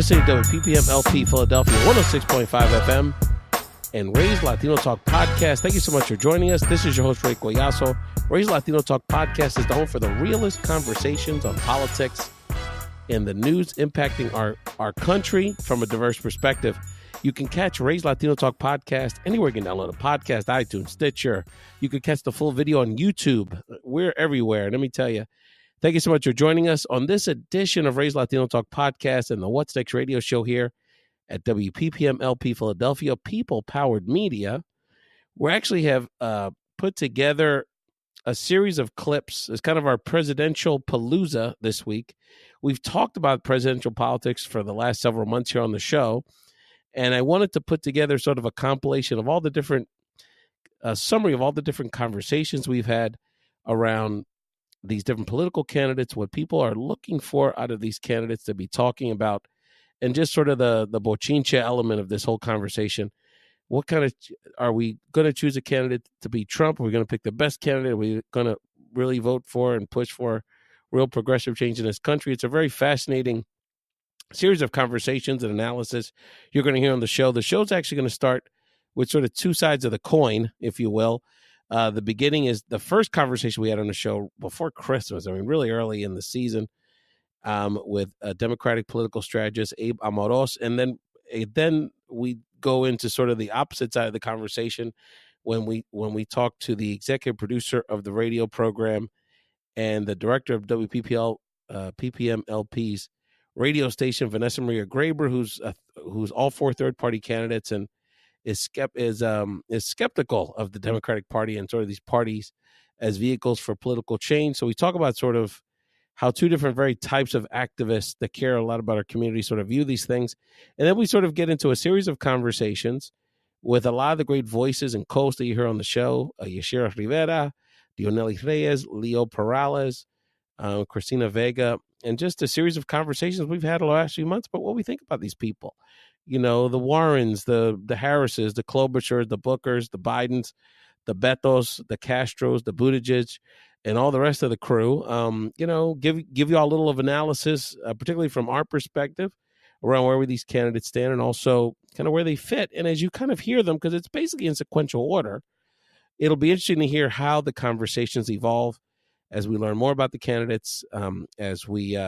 listening to WPPM LP Philadelphia 106.5 FM and Ray's Latino Talk Podcast. Thank you so much for joining us. This is your host, Ray Collazo. Ray's Latino Talk Podcast is the home for the realest conversations on politics and the news impacting our country from a diverse perspective. You can catch Ray's Latino Talk Podcast anywhere you can download a podcast, iTunes, Stitcher. You can catch the full video on YouTube. We're everywhere. Let me tell you. Thank you so much for joining us on this edition of Ray's Latino Talk Podcast and the What's Next radio show here at WPPM LP Philadelphia, people-powered media. We actually have put together a series of clips as kind of our presidential palooza this week. We've talked about presidential politics for the last several months here on the show, and I wanted to put together sort of a compilation of all the different, summary of all the different conversations we've had around these different political candidates, what people are looking for out of these candidates to be talking about, and just sort of the bochinche element of this whole conversation. What kind of, are we going to choose a candidate to be Trump? Are we going to pick the best candidate? Are we going to really vote for and push for real progressive change in this country? It's a very fascinating series of conversations and analysis you're going to hear on the show. The show's actually going to start with sort of two sides of the coin, if you will. The beginning is the first conversation we had on the show before Christmas. I mean, really early in the season, with a Democratic political strategist, Abe Amoros. And then we go into sort of the opposite side of the conversation when we talk to the executive producer of the radio program and the director of PPM LP's radio station, Vanessa Maria Graber, who's all four third-party candidates and is skeptical of the Democratic Party and sort of these parties as vehicles for political change. So we talk about sort of how two different very types of activists that care a lot about our community sort of view these things. And then we sort of get into a series of conversations with a lot of the great voices and co-hosts that you hear on the show, Yaya Rivera, Dionely Reyes, Leo Perales, Christina Vega, and just a series of conversations we've had the last few months about what we think about these people. You know, the Warrens, the Harrises, the Klobuchars, the Bookers, the Bidens, the Betos, the Castros, the Buttigieg, and all the rest of the crew. Give you all a little of analysis, particularly from our perspective, around where these candidates stand and also kind of where they fit. And as you kind of hear them, because it's basically in sequential order, it'll be interesting to hear how the conversations evolve as we learn more about the candidates, as we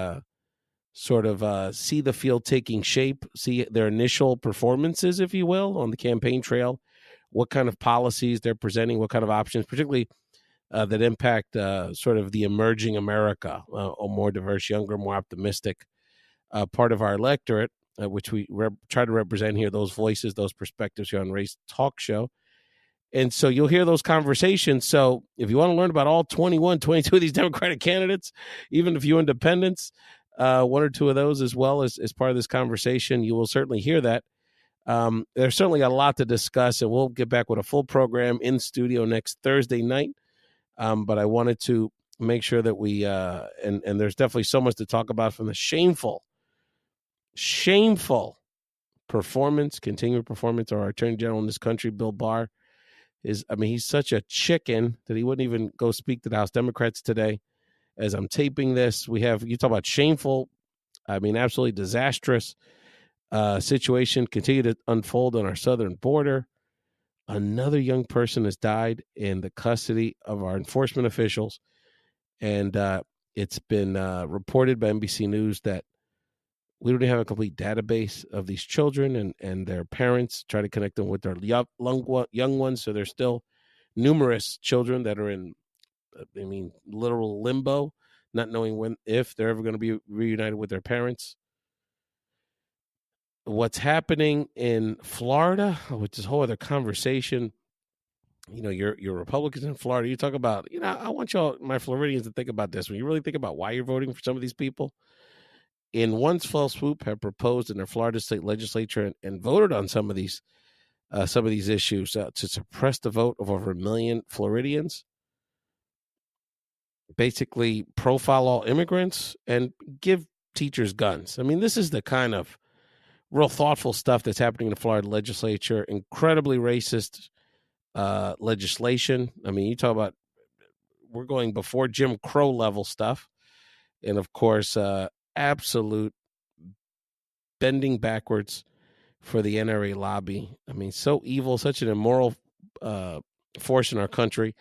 sort of see the field taking shape, see their initial performances, if you will, on the campaign trail, what kind of policies they're presenting, what kind of options, particularly that impact sort of the emerging America, a more diverse, younger, more optimistic part of our electorate, which we try to represent here, those voices, those perspectives here on Ray's Talk Show. And so you'll hear those conversations. So if you want to learn about all 22 of these Democratic candidates, even a few independents, one or two of those as well as part of this conversation, you will certainly hear that. There's certainly a lot to discuss, and we'll get back with a full program in studio next Thursday night. But I wanted to make sure that we, and there's definitely so much to talk about from the shameful continued performance of our Attorney General in this country, Bill Barr. He's such a chicken that he wouldn't even go speak to the House Democrats today. As I'm taping this, you talk about shameful, absolutely disastrous situation continue to unfold on our southern border. Another young person has died in the custody of our enforcement officials. And it's been reported by NBC News that we don't have a complete database of these children and their parents, try to connect them with their young ones. So there's still numerous children that are in, literal limbo, not knowing if they're ever going to be reunited with their parents. What's happening in Florida, which is a whole other conversation. You're Republicans in Florida. You talk about, I want y'all, my Floridians, to think about this. When you really think about why you're voting for some of these people, in one fell swoop have proposed in their Florida state legislature and voted on some of these issues to suppress the vote of over 1 million Floridians, basically profile all immigrants and give teachers guns. This is the kind of real thoughtful stuff that's happening in the Florida legislature. Incredibly racist legislation. You talk about, we're going before Jim Crow level stuff. And of course, absolute bending backwards for the NRA lobby. I mean, so evil, such an immoral force in our country.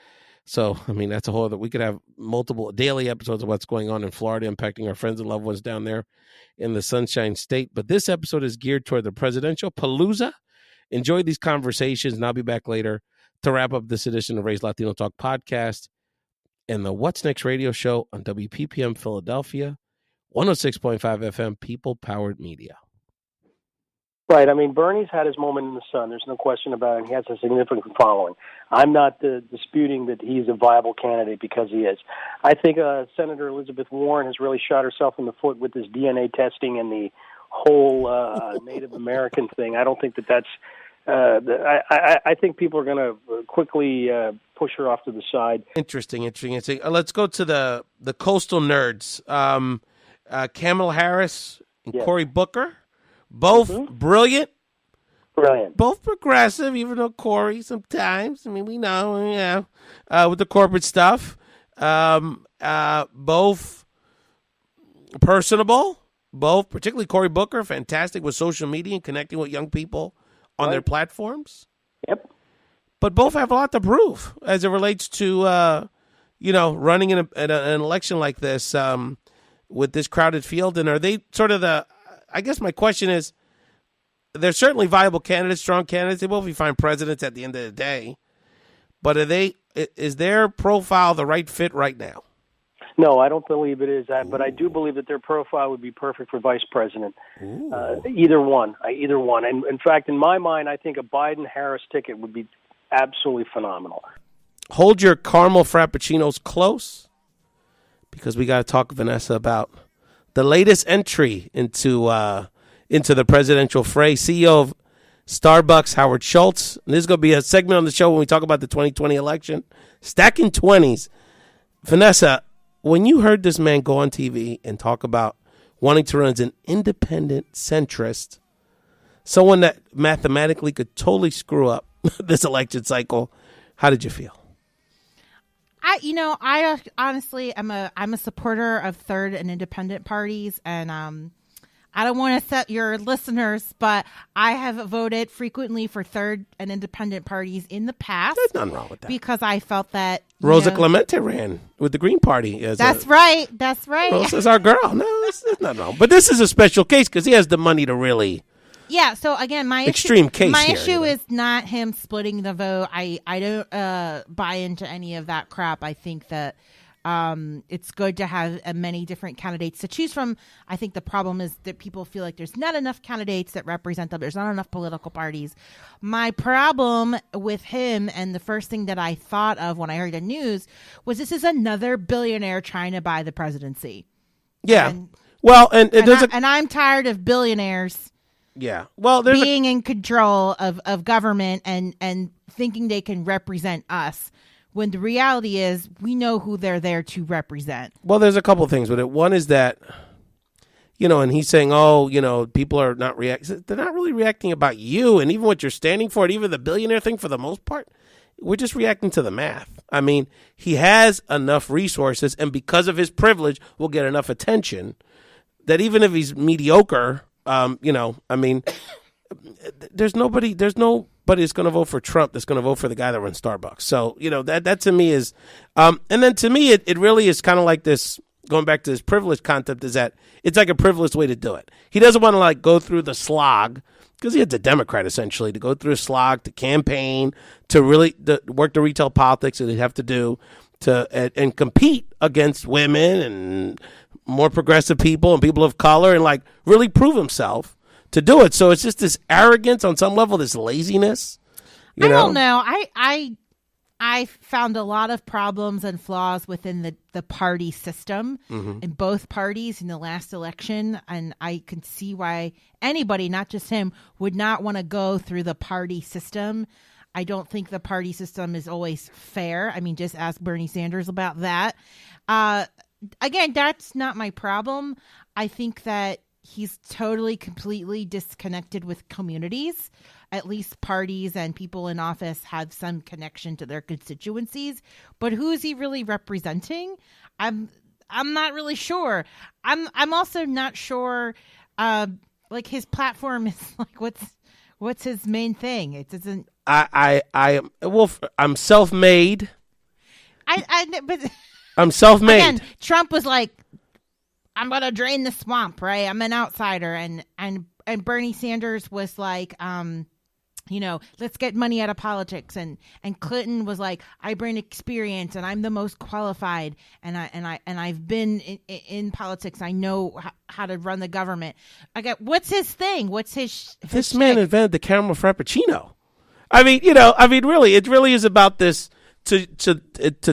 So, I mean, that's a whole other, we could have multiple daily episodes of what's going on in Florida, impacting our friends and loved ones down there in the Sunshine State. But this episode is geared toward the presidential palooza. Enjoy these conversations, and I'll be back later to wrap up this edition of Ray's Latino Talk podcast and the What's Next radio show on WPPM Philadelphia, 106.5 FM, people-powered media. Right. I mean, Bernie's had his moment in the sun. There's no question about it. He has a significant following. I'm not disputing that he's a viable candidate because he is. I think Senator Elizabeth Warren has really shot herself in the foot with this DNA testing and the whole Native American thing. I don't think that's I think people are going to quickly push her off to the side. Interesting. Let's go to the coastal nerds. Kamala Harris and Cory Booker. Both brilliant, both progressive, even though Cory sometimes, I mean, we know, with the corporate stuff, both personable, both, particularly Cory Booker, fantastic with social media and connecting with young people on their platforms. Yep. But both have a lot to prove as it relates to, running in an election like this with this crowded field. And are they sort of I guess my question is, they're certainly viable candidates, strong candidates. They will be fine presidents at the end of the day. But is their profile the right fit right now? No, I don't believe it is that, but I do believe that their profile would be perfect for vice president. Either one. And in fact, in my mind, I think a Biden-Harris ticket would be absolutely phenomenal. Hold your caramel frappuccinos close, because we got to talk, Vanessa, about the latest entry into the presidential fray. CEO of Starbucks, Howard Schultz. And this is going to be a segment on the show when we talk about the 2020 election. Stacking 20s. Vanessa, when you heard this man go on TV and talk about wanting to run as an independent centrist, someone that mathematically could totally screw up this election cycle, how did you feel? I honestly I'm a supporter of third and independent parties, and I don't want to set your listeners, but I have voted frequently for third and independent parties in the past. There's nothing wrong with that, because I felt that Rosa Clemente ran with the Green Party. That's right. Rosa's our girl. No, there's nothing wrong. But this is a special case because he has the money to really. Yeah. So again, my issue is not him splitting the vote. I don't buy into any of that crap. I think that it's good to have many different candidates to choose from. I think the problem is that people feel like there's not enough candidates that represent them. There's not enough political parties. My problem with him, and the first thing that I thought of when I heard the news, was this is another billionaire trying to buy the presidency. Yeah. And I'm tired of billionaires. Yeah. Well, being in control of government and thinking they can represent us, when the reality is we know who they're there to represent. Well, there's a couple of things with it. One is that, and he's saying, people are not reacting. They're not really reacting about you and even what you're standing for, and even the billionaire thing for the most part. We're just reacting to the math. I mean, he has enough resources, and because of his privilege, will get enough attention that even if he's mediocre, there's nobody that's going to vote for Trump that's going to vote for the guy that runs Starbucks. So, that to me is, and then to me, it really is kind of like this, going back to this privilege concept, is that it's like a privileged way to do it. He doesn't want to go through the slog, because he is a Democrat essentially, to go through a slog, to campaign, to really work the retail politics that they have to do and compete against women and more progressive people and people of color, and really prove himself to do it. So it's just this arrogance on some level, this laziness. I don't know. I found a lot of problems and flaws within the party system in both parties in the last election. And I can see why anybody, not just him, would not want to go through the party system. I don't think the party system is always fair. I mean, just ask Bernie Sanders about that. Again, that's not my problem. I think that he's totally, completely disconnected with communities. At least parties and people in office have some connection to their constituencies. But who is he really representing? I'm not really sure. I'm also not sure like his platform is like what's his main thing? It doesn't. I'm self-made. But I'm self-made. Again, Trump was like, I'm gonna drain the swamp, right? I'm an outsider, and Bernie Sanders was like, let's get money out of politics, and Clinton was like, I bring experience, and I'm the most qualified, and I've been in politics. I know how to run the government. What's his thing? What's his This man invented the caramel frappuccino. Really, it really is about this. To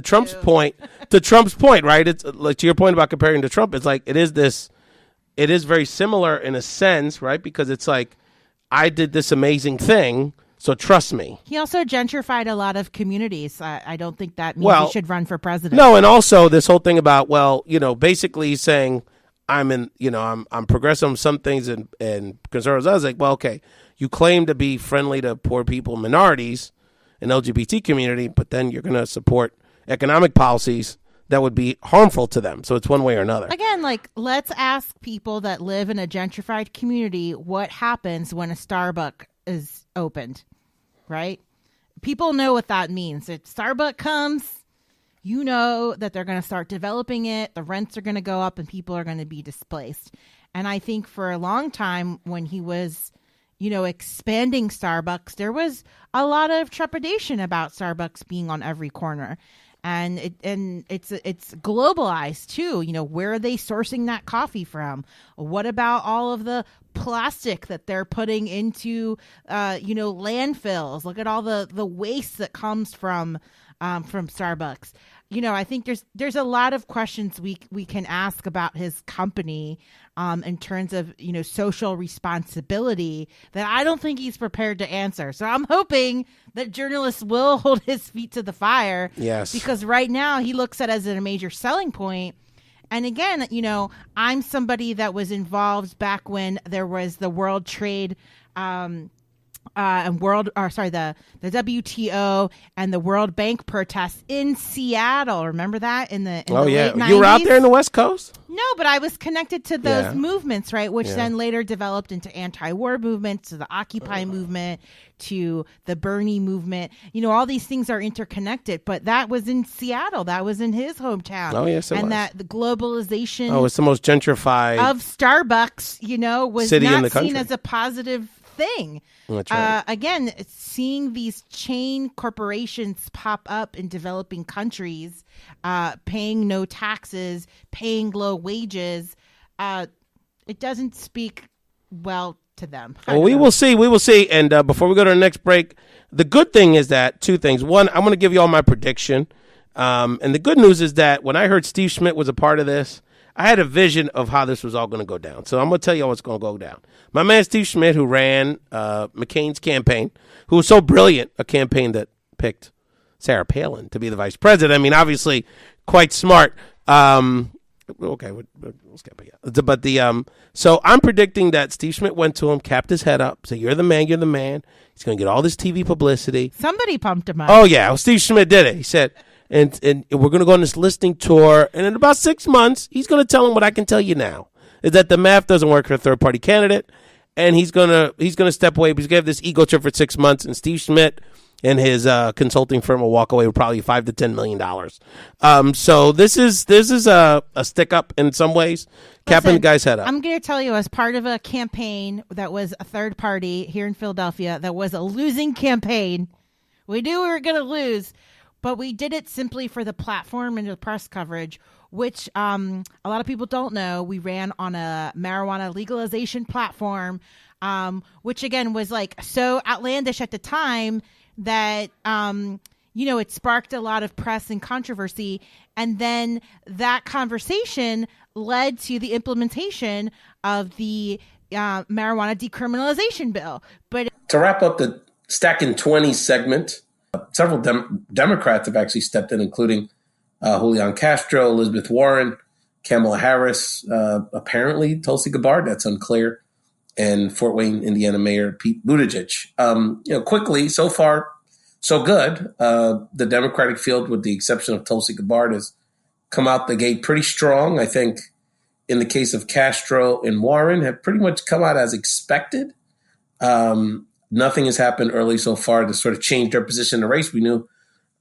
Trump's point, right? It's like, to your point about comparing to Trump. It's like it is very similar in a sense, right? Because it's like, I did this amazing thing, so trust me. He also gentrified a lot of communities. I don't think that means he should run for president. No, and also this whole thing about, basically he's saying I'm progressive on some things and conservatives. I was like, well, okay, you claim to be friendly to poor people, minorities, and LGBT community, but then you're going to support economic policies that would be harmful to them. So it's one way or another. Again, let's ask people that live in a gentrified community what happens when a Starbucks is opened, right? People know what that means. If Starbucks comes, you know that they're going to start developing it, the rents are going to go up, and people are going to be displaced. And I think for a long time when he was expanding Starbucks, there was a lot of trepidation about Starbucks being on every corner. And it's globalized too. Where are they sourcing that coffee from? What about all of the plastic that they're putting into landfills? Look at all the waste that comes from Starbucks. I think there's a lot of questions we can ask about his company in terms of social responsibility that I don't think he's prepared to answer. So I'm hoping that journalists will hold his feet to the fire. Yes, because right now he looks at it as a major selling point. And again, I'm somebody that was involved back when there was the World Trade the WTO and the World Bank protests in Seattle. Remember that in the late 90s? You were out there in the West Coast? No, but I was connected to those movements, right? Which then later developed into anti-war movements, to the Occupy movement, to the Bernie movement. All these things are interconnected, but that was in Seattle. That was in his hometown. Oh, yes, it was. And that the globalization it's the most gentrified of Starbucks, was city in not the country. seen as a positive thing. That's right. Again, seeing these chain corporations pop up in developing countries, paying no taxes, paying low wages, it doesn't speak well to them. Well, we will see. We will see. And before we go to our next break, the good thing is that two things. One, I'm going to give you all my prediction. And the good news is that when I heard Steve Schmidt was a part of this, I had a vision of how this was all going to go down. So I'm going to tell you what's going to go down. My man Steve Schmidt, who ran McCain's campaign, who was so brilliant, a campaign that picked Sarah Palin to be the vice president. I mean, obviously quite smart. Okay, we'll skip it. But so I'm predicting that Steve Schmidt went to him, capped his head up, said, "You're the man. You're the man." He's going to get all this TV publicity. Somebody pumped him up. Oh yeah, well, Steve Schmidt did it. He said, and we're going to go on this listening tour, and in about 6 months, he's going to tell him what I can tell you now, is that the math doesn't work for a third party candidate, and he's gonna step away. But he's going to have this ego trip for 6 months, and Steve Schmidt and his consulting firm will walk away with probably $5 to $10 million. So this is a stick up in some ways, capping the guy's head up. I'm going to tell you, as part of a campaign that was a third party here in Philadelphia, that was a losing campaign. We knew we were going to lose, but we did it simply for the platform and the press coverage, which a lot of people don't know. We ran on a marijuana legalization platform, which again was like so outlandish at the time that, it sparked a lot of press and controversy. And then that conversation led to the implementation of the marijuana decriminalization bill. But to wrap up the Stacking 20 segment, several Democrats have actually stepped in, including Julian Castro, Elizabeth Warren, Kamala Harris, apparently Tulsi Gabbard, that's unclear, and Fort Wayne, Indiana Mayor Pete Buttigieg. Quickly, so far, so good. The Democratic field, with the exception of Tulsi Gabbard, has come out the gate pretty strong. I think in the case of Castro and Warren, have pretty much come out as expected. Nothing has happened early so far to sort of change their position in the race. We knew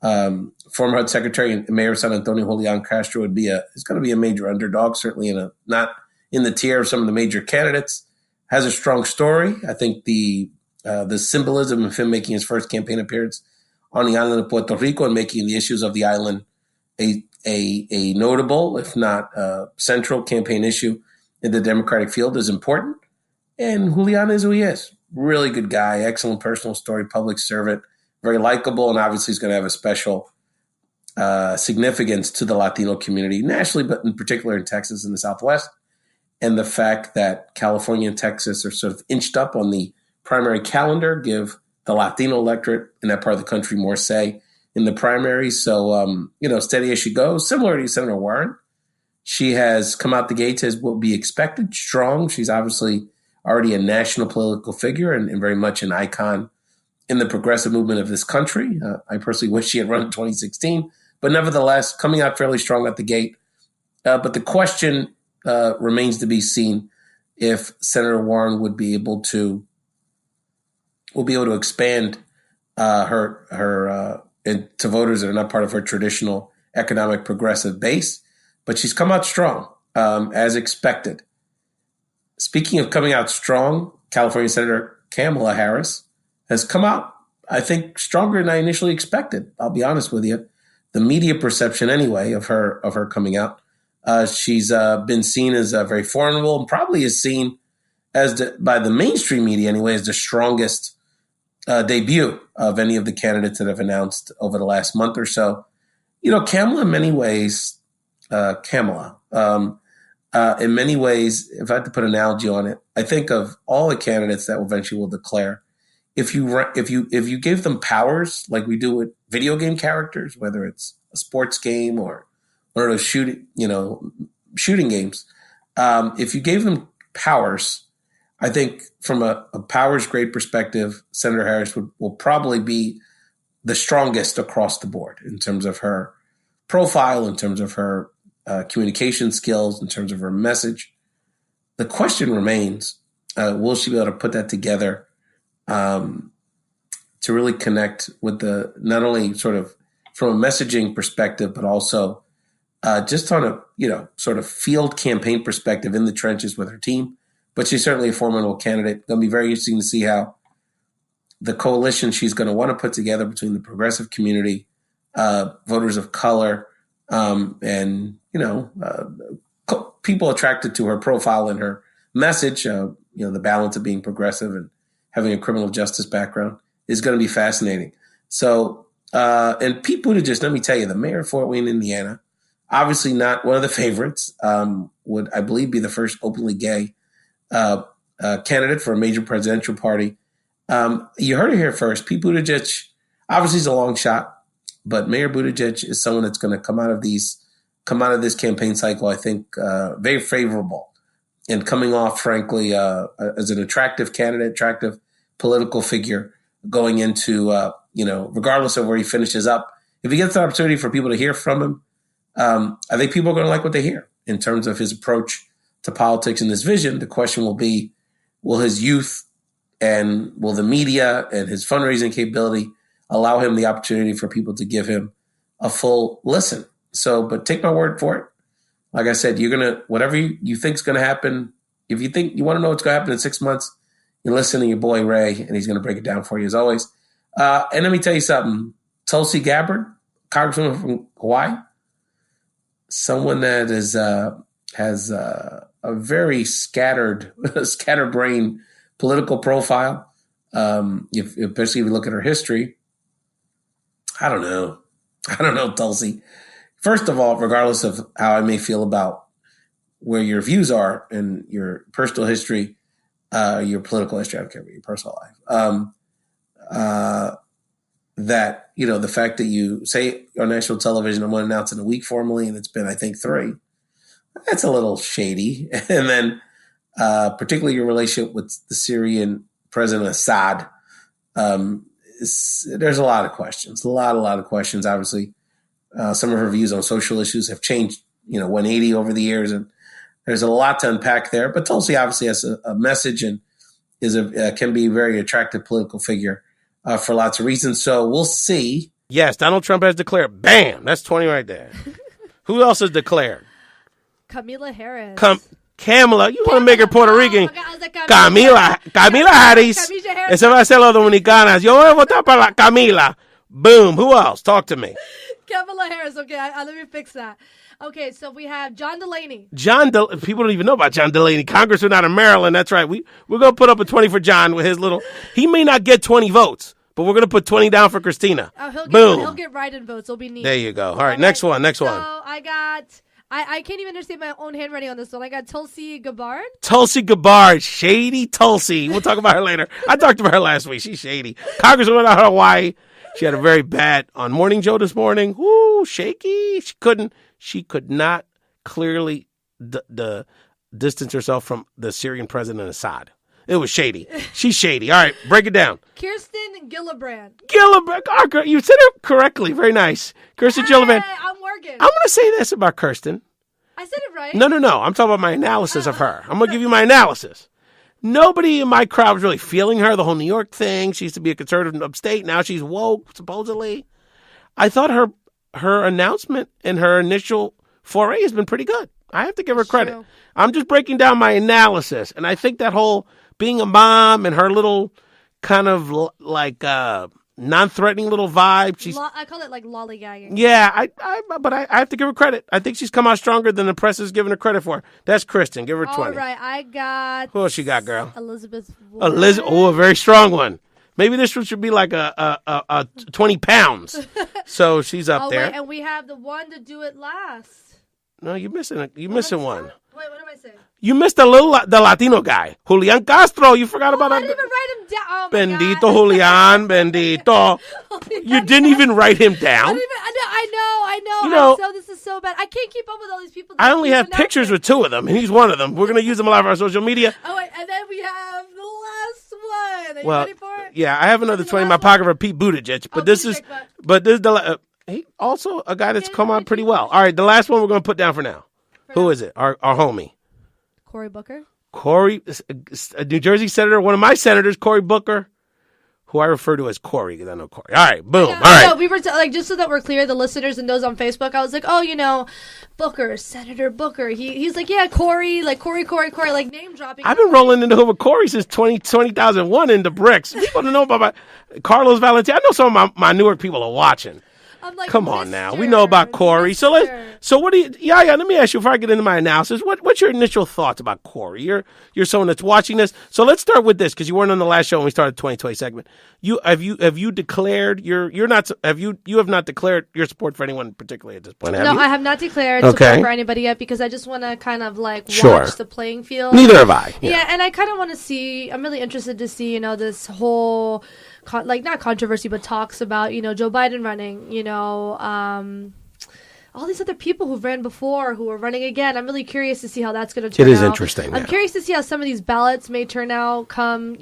former HUD Secretary and Mayor of San Antonio, Julian Castro, is going to be a major underdog, certainly not in the tier of some of the major candidates. Has a strong story. I think the symbolism of him making his first campaign appearance on the island of Puerto Rico and making the issues of the island a notable, if not central campaign issue in the Democratic field is important. And Julian is who he is. Really good guy, excellent personal story, public servant, very likable, and obviously he's going to have a special significance to the Latino community nationally, but in particular in Texas and the Southwest. And the fact that California and Texas are sort of inched up on the primary calendar give the Latino electorate in that part of the country more say in the primary. So, steady as she goes, similar to Senator Warren. She has come out the gates as will be expected, strong. She's obviously already a national political figure and very much an icon in the progressive movement of this country. I personally wish she had run in 2016, but nevertheless, coming out fairly strong at the gate. But the question remains to be seen if Senator Warren would be able to expand her to voters that are not part of her traditional economic progressive base. But she's come out strong, as expected. Speaking of coming out strong, California Senator Kamala Harris has come out, I think, stronger than I initially expected. I'll be honest with you. The media perception, anyway, of her coming out, she's been seen as very formidable and probably is seen by the mainstream media, anyway, as the strongest debut of any of the candidates that have announced over the last month or so. Kamala, in many ways, in many ways, if I had to put an analogy on it, I think of all the candidates that eventually will declare. If you gave them powers like we do with video game characters, whether it's a sports game or one of those shooting games, if you gave them powers, I think from a powers grade perspective, Senator Harris will probably be the strongest across the board in terms of her profile, in terms of her communication skills, in terms of her message. The question remains, will she be able to put that together to really connect with not only sort of from a messaging perspective, but also just on a, sort of field campaign perspective in the trenches with her team. But she's certainly a formidable candidate. Going to be very interesting to see how the coalition she's going to want to put together between the progressive community, voters of color, and people attracted to her profile and her message, the balance of being progressive and having a criminal justice background is going to be fascinating. So, and Pete Buttigieg, let me tell you, the mayor of Fort Wayne, Indiana, obviously not one of the favorites, would, I believe, be the first openly gay candidate for a major presidential party. You heard it here first. Pete Buttigieg, obviously, is a long shot, but Mayor Buttigieg is someone that's going to come out of this campaign cycle, I think, very favorable and coming off, frankly, as an attractive candidate, attractive political figure going into, regardless of where he finishes up. If he gets an opportunity for people to hear from him, I think people are going to like what they hear in terms of his approach to politics and his vision. The question will be, will his youth and will the media and his fundraising capability allow him the opportunity for people to give him a full listen? So, but take my word for it. Like I said, you're going to, whatever you think is going to happen, if you think you want to know what's going to happen in 6 months, you listen to your boy Ray, and he's going to break it down for you as always. And let me tell you something. Tulsi Gabbard, Congresswoman from Hawaii, someone that has a very scatterbrained political profile. Especially if you look at her history. I don't know, Tulsi. First of all, regardless of how I may feel about where your views are and your personal history, your political history, I don't care about your personal life, that, the fact that you say on national television, I'm going to announce in a week formally, and it's been, I think, 3, that's a little shady. And then particularly your relationship with the Syrian President Assad, there's a lot of questions, a lot of questions. Obviously, some of her views on social issues have changed, 180 over the years. And There's a lot to unpack there, but Tulsi obviously has a message and can be a very attractive political figure for lots of reasons. So we'll see. Yes, Donald Trump has declared. Bam! That's 20 right there. Who else has declared? Camila Harris. Kamala, you want to make her Puerto Rican. I was like, Camila Harris. Ese va a ser los dominicanas. Yo voy a votar para la Camila. Boom. Who else? Talk to me. Kamala Harris. Okay, let me fix that. Okay, so we have John Delaney. People don't even know about John Delaney. Congressman out of Maryland. That's right. We're going to put up a 20 for John with his little... He may not get 20 votes, but we're going to put 20 down for Christina. Boom. He'll get write-in votes. It'll be neat. There you go. All right, next one. So I got... I can't even understand my own handwriting on this one. I got Tulsi Gabbard. Tulsi Gabbard. Shady Tulsi. We'll talk about her later. I talked about her last week. She's shady. Congresswoman out of Hawaii. She had a very bad on Morning Joe this morning. Woo, shaky. She could not clearly distance herself from the Syrian president Assad. It was shady. She's shady. All right, break it down. Kirsten Gillibrand. You said it correctly. Very nice. Kirsten Gillibrand. I'm working. I'm going to say this about Kirsten. I said it right. No. I'm talking about my analysis of her. I'm going to give you my analysis. Nobody in my crowd was really feeling her. The whole New York thing. She used to be a conservative upstate. Now she's woke, supposedly. I thought her announcement and her initial foray has been pretty good. I have to give her credit. True. I'm just breaking down my analysis. And I think that whole being a mom and her little kind of like non-threatening little vibe. I call it like lollygagging. Yeah, but I have to give her credit. I think she's come out stronger than the press is giving her credit for. That's Kristen. Give her 20. All right, I got... Who else you got, girl? Elizabeth Warren. A very strong one. Maybe this one should be like a 20 pounds. So she's up there. Wait, and we have the one to do it last. No, you're missing one. Wait, what am I saying? You missed the Latino guy, Julian Castro. You forgot about him. I didn't even write him down. Oh my Bendito God. Julian, bendito. You didn't even write him down. I know. You know, so this is so bad. I can't keep up with all these people. I only have pictures with two of them, and he's one of them. We're going to use them a lot of our social media. Oh, wait, and then we have the last one. Are you ready for it? Yeah, I have another 20 in my pocket for Pete Buttigieg, but this is he also a guy that's come out pretty well. All right, the last one we're going to put down for now. Who is it? Our homie. Cory Booker. A New Jersey senator, one of my senators, Cory Booker, who I refer to as Cory because I know Cory. All right, boom. All right. No, we were just so that we're clear, the listeners and those on Facebook. I was like, Booker, Senator Booker. He's like, yeah, Cory, like Cory, like name dropping. I've been rolling into with Cory since 20,001 into bricks. People don't know about Carlos Valentino. I know some of my Newark people are watching. I'm like, come on now, we know about Cory. So what do you? Yeah. Let me ask you before I get into my analysis. What's your initial thoughts about Cory? You're someone that's watching this. So let's start with this because you weren't on the last show when we started the 2020 segment. Have you declared you have not declared your support for anyone particularly at this point? No, I have not declared support for anybody yet because I just want to kind of like watch the playing field. Neither have I. Yeah, and I kind of want to see. I'm really interested to see this whole. Not controversy, but talks about, Joe Biden running, all these other people who've ran before, who are running again. I'm really curious to see how that's going to turn out. It is interesting. I'm curious to see how some of these ballots may turn out come,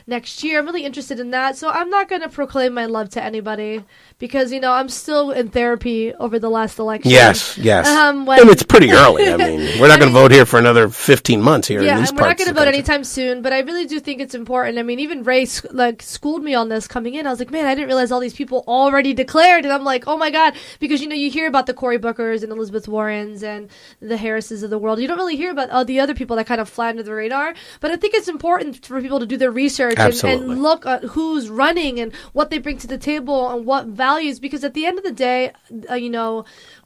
next year. I'm really interested in that. So I'm not going to proclaim my love to anybody because, I'm still in therapy over the last election. Yes. And it's pretty early. I mean, we're not going to vote here for another 15 months here. Yeah, in these and we're not going to vote anytime soon. But I really do think it's important. I mean, even Ray schooled me on this coming in. I was like, man, I didn't realize all these people already declared. And I'm like, oh my God, because, you hear about the Cory Bookers and Elizabeth Warrens and the Harrises of the world. You don't really hear about all the other people that kind of fly under the radar. But I think it's important for people to do their research and look at who's running and what they bring to the table and what values. Because at the end of the day,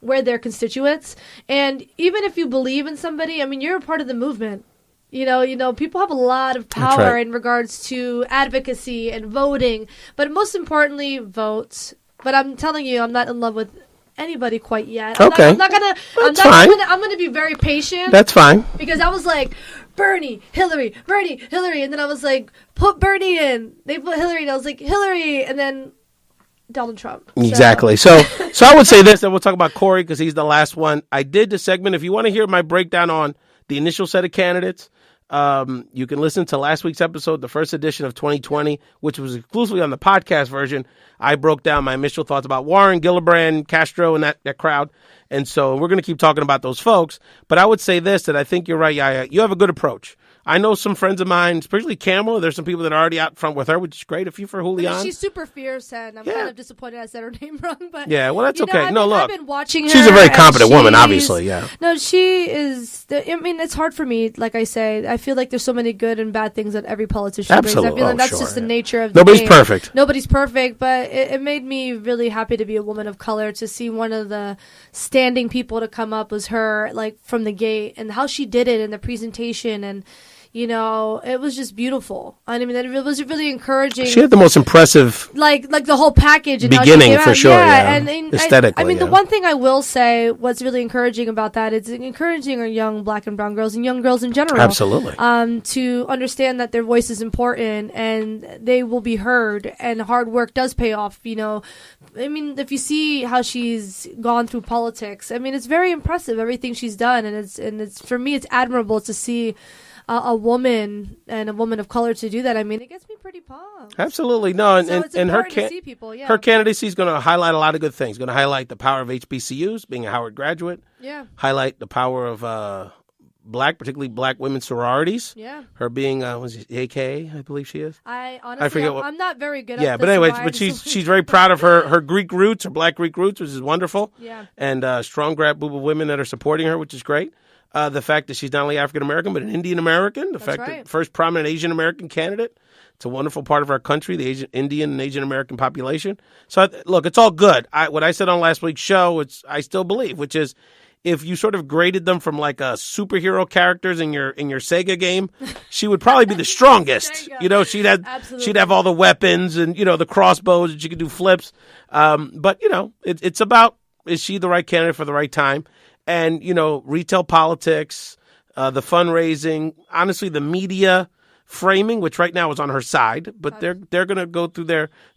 we're their constituents. And even if you believe in somebody, I mean, you're a part of the movement. People have a lot of power in regards to advocacy and voting. But most importantly, votes. But I'm telling you, I'm not in love with anybody quite yet. I'm gonna be very patient. That's fine. Because I was like, Bernie, Hillary, and then I was like, put Bernie in. They put Hillary, and I was like, Hillary, and then Donald Trump. Exactly. So I would say this, and we'll talk about Cory because he's the last one. I did the segment. If you want to hear my breakdown on the initial set of candidates, You can listen to last week's episode, the first edition of 2020, which was exclusively on the podcast version. I broke down my initial thoughts about Warren, Gillibrand, Castro, and that crowd. And so we're going to keep talking about those folks. But I would say this, that I think you're right, Yaya. You have a good approach. I know some friends of mine, especially Camel. There's some people that are already out front with her, which is great. If you for Julian, I mean, she's super fierce, and I'm kind of disappointed I said her name wrong. But yeah, well, that's okay. Look, I've been watching her. She's a very competent woman, obviously. Yeah. No, she is. I mean, it's hard for me. Like I say, I feel like there's so many good and bad things that every politician brings. I feel like that's just the nature of the Nobody's game. perfect. Nobody's perfect, but it made me really happy to be a woman of color, to see one of the standing people to come up was her, like from the gate, and how she did it in the presentation, and it was just beautiful. I mean, it was really encouraging. She had the most impressive, like the whole package and beginning how she came for out. sure. Yeah, and aesthetically. I mean, the one thing I will say, what's really encouraging about that is encouraging our young black and brown girls and young girls in general, absolutely, to understand that their voice is important and they will be heard, and hard work does pay off. I mean, if you see how she's gone through politics, I mean, it's very impressive everything she's done, and it's for me, it's admirable to see a woman and a woman of color to do that. I mean, it gets me pretty pumped. Absolutely. No, and, so it's and her to see people, her candidacy is going to highlight a lot of good things. Going to highlight the power of HBCUs, being a Howard graduate. Yeah. Highlight the power of particularly black women's sororities. Yeah. Her being AKA, I believe she is. I honestly, forget I'm not very good at Yeah, this, but anyway, but she's very proud of her Greek roots, her black Greek roots, which is wonderful. Yeah. And strong group of women that are supporting her, which is great. The fact that she's not only African American, but an Indian American. The fact that first prominent Asian American candidate. It's a wonderful part of our country, the Indian and Asian American population. So look, it's all good. What I said on last week's show, I still believe, which is if you sort of graded them from like superhero characters in your Sega game, she would probably be the strongest. She'd have all the weapons and the crossbows, and she could do flips. But it's about, is she the right candidate for the right time? And, retail politics, the fundraising, honestly, the media framing, which right now is on her side, but they're going to go through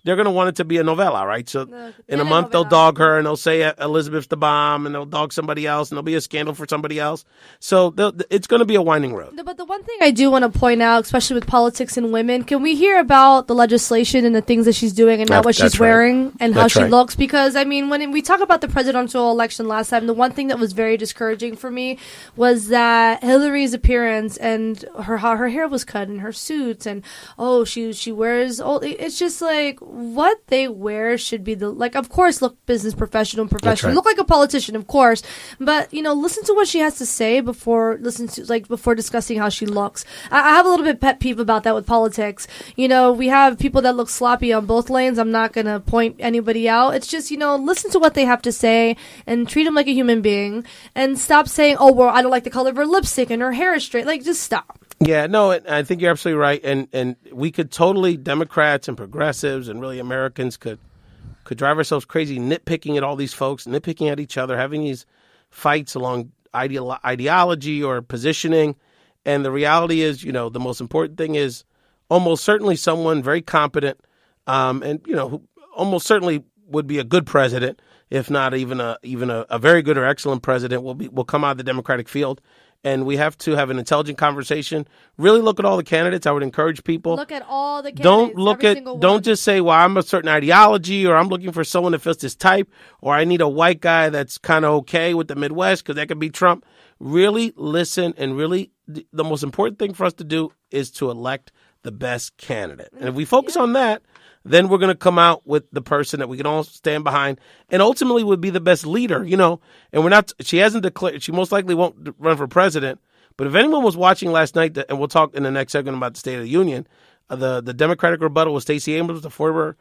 they're going to want it to be a novella, right? So in a month, they'll dog her and they'll say Elizabeth's the bomb, and they'll dog somebody else, and there'll be a scandal for somebody else. So it's going to be a winding road. But the one thing I do want to point out, especially with politics and women, can we hear about the legislation and the things that she's doing and not what she's wearing and how she looks? Because, I mean, when we talk about the presidential election last time, the one thing that was very discouraging for me was that Hillary's appearance and how her hair was cut and her suits, and she wears it's just like what they wear should be of course look business professional, look like a politician, of course, but listen to what she has to say before discussing how she looks. I have a little bit pet peeve about that with politics. We have people that look sloppy on both lanes. I'm not gonna point anybody out. It's just listen to what they have to say and treat them like a human being, and stop saying, I don't like the color of her lipstick and her hair is straight. Like, just stop. Yeah, no, I think you're absolutely right, and we could totally, Democrats and progressives and really Americans could drive ourselves crazy nitpicking at all these folks, nitpicking at each other, having these fights along ideology or positioning, and the reality is, the most important thing is almost certainly someone very competent, and who almost certainly would be a good president, if not even a very good or excellent president, will come out of the Democratic field. And we have to have an intelligent conversation. Really look at all the candidates. I would encourage people. Look at all the candidates. Don't just say, well, I'm a certain ideology, or I'm looking for someone that fits this type, or I need a white guy that's kind of okay with the Midwest because that could be Trump. Really listen, and really the most important thing for us to do is to elect the best candidate. And if we focus on that, then we're going to come out with the person that we can all stand behind and ultimately would be the best leader, and she hasn't declared, she most likely won't run for president. But if anyone was watching last night, and we'll talk in the next segment about the State of the Union, the Democratic rebuttal with Stacey Abrams, the former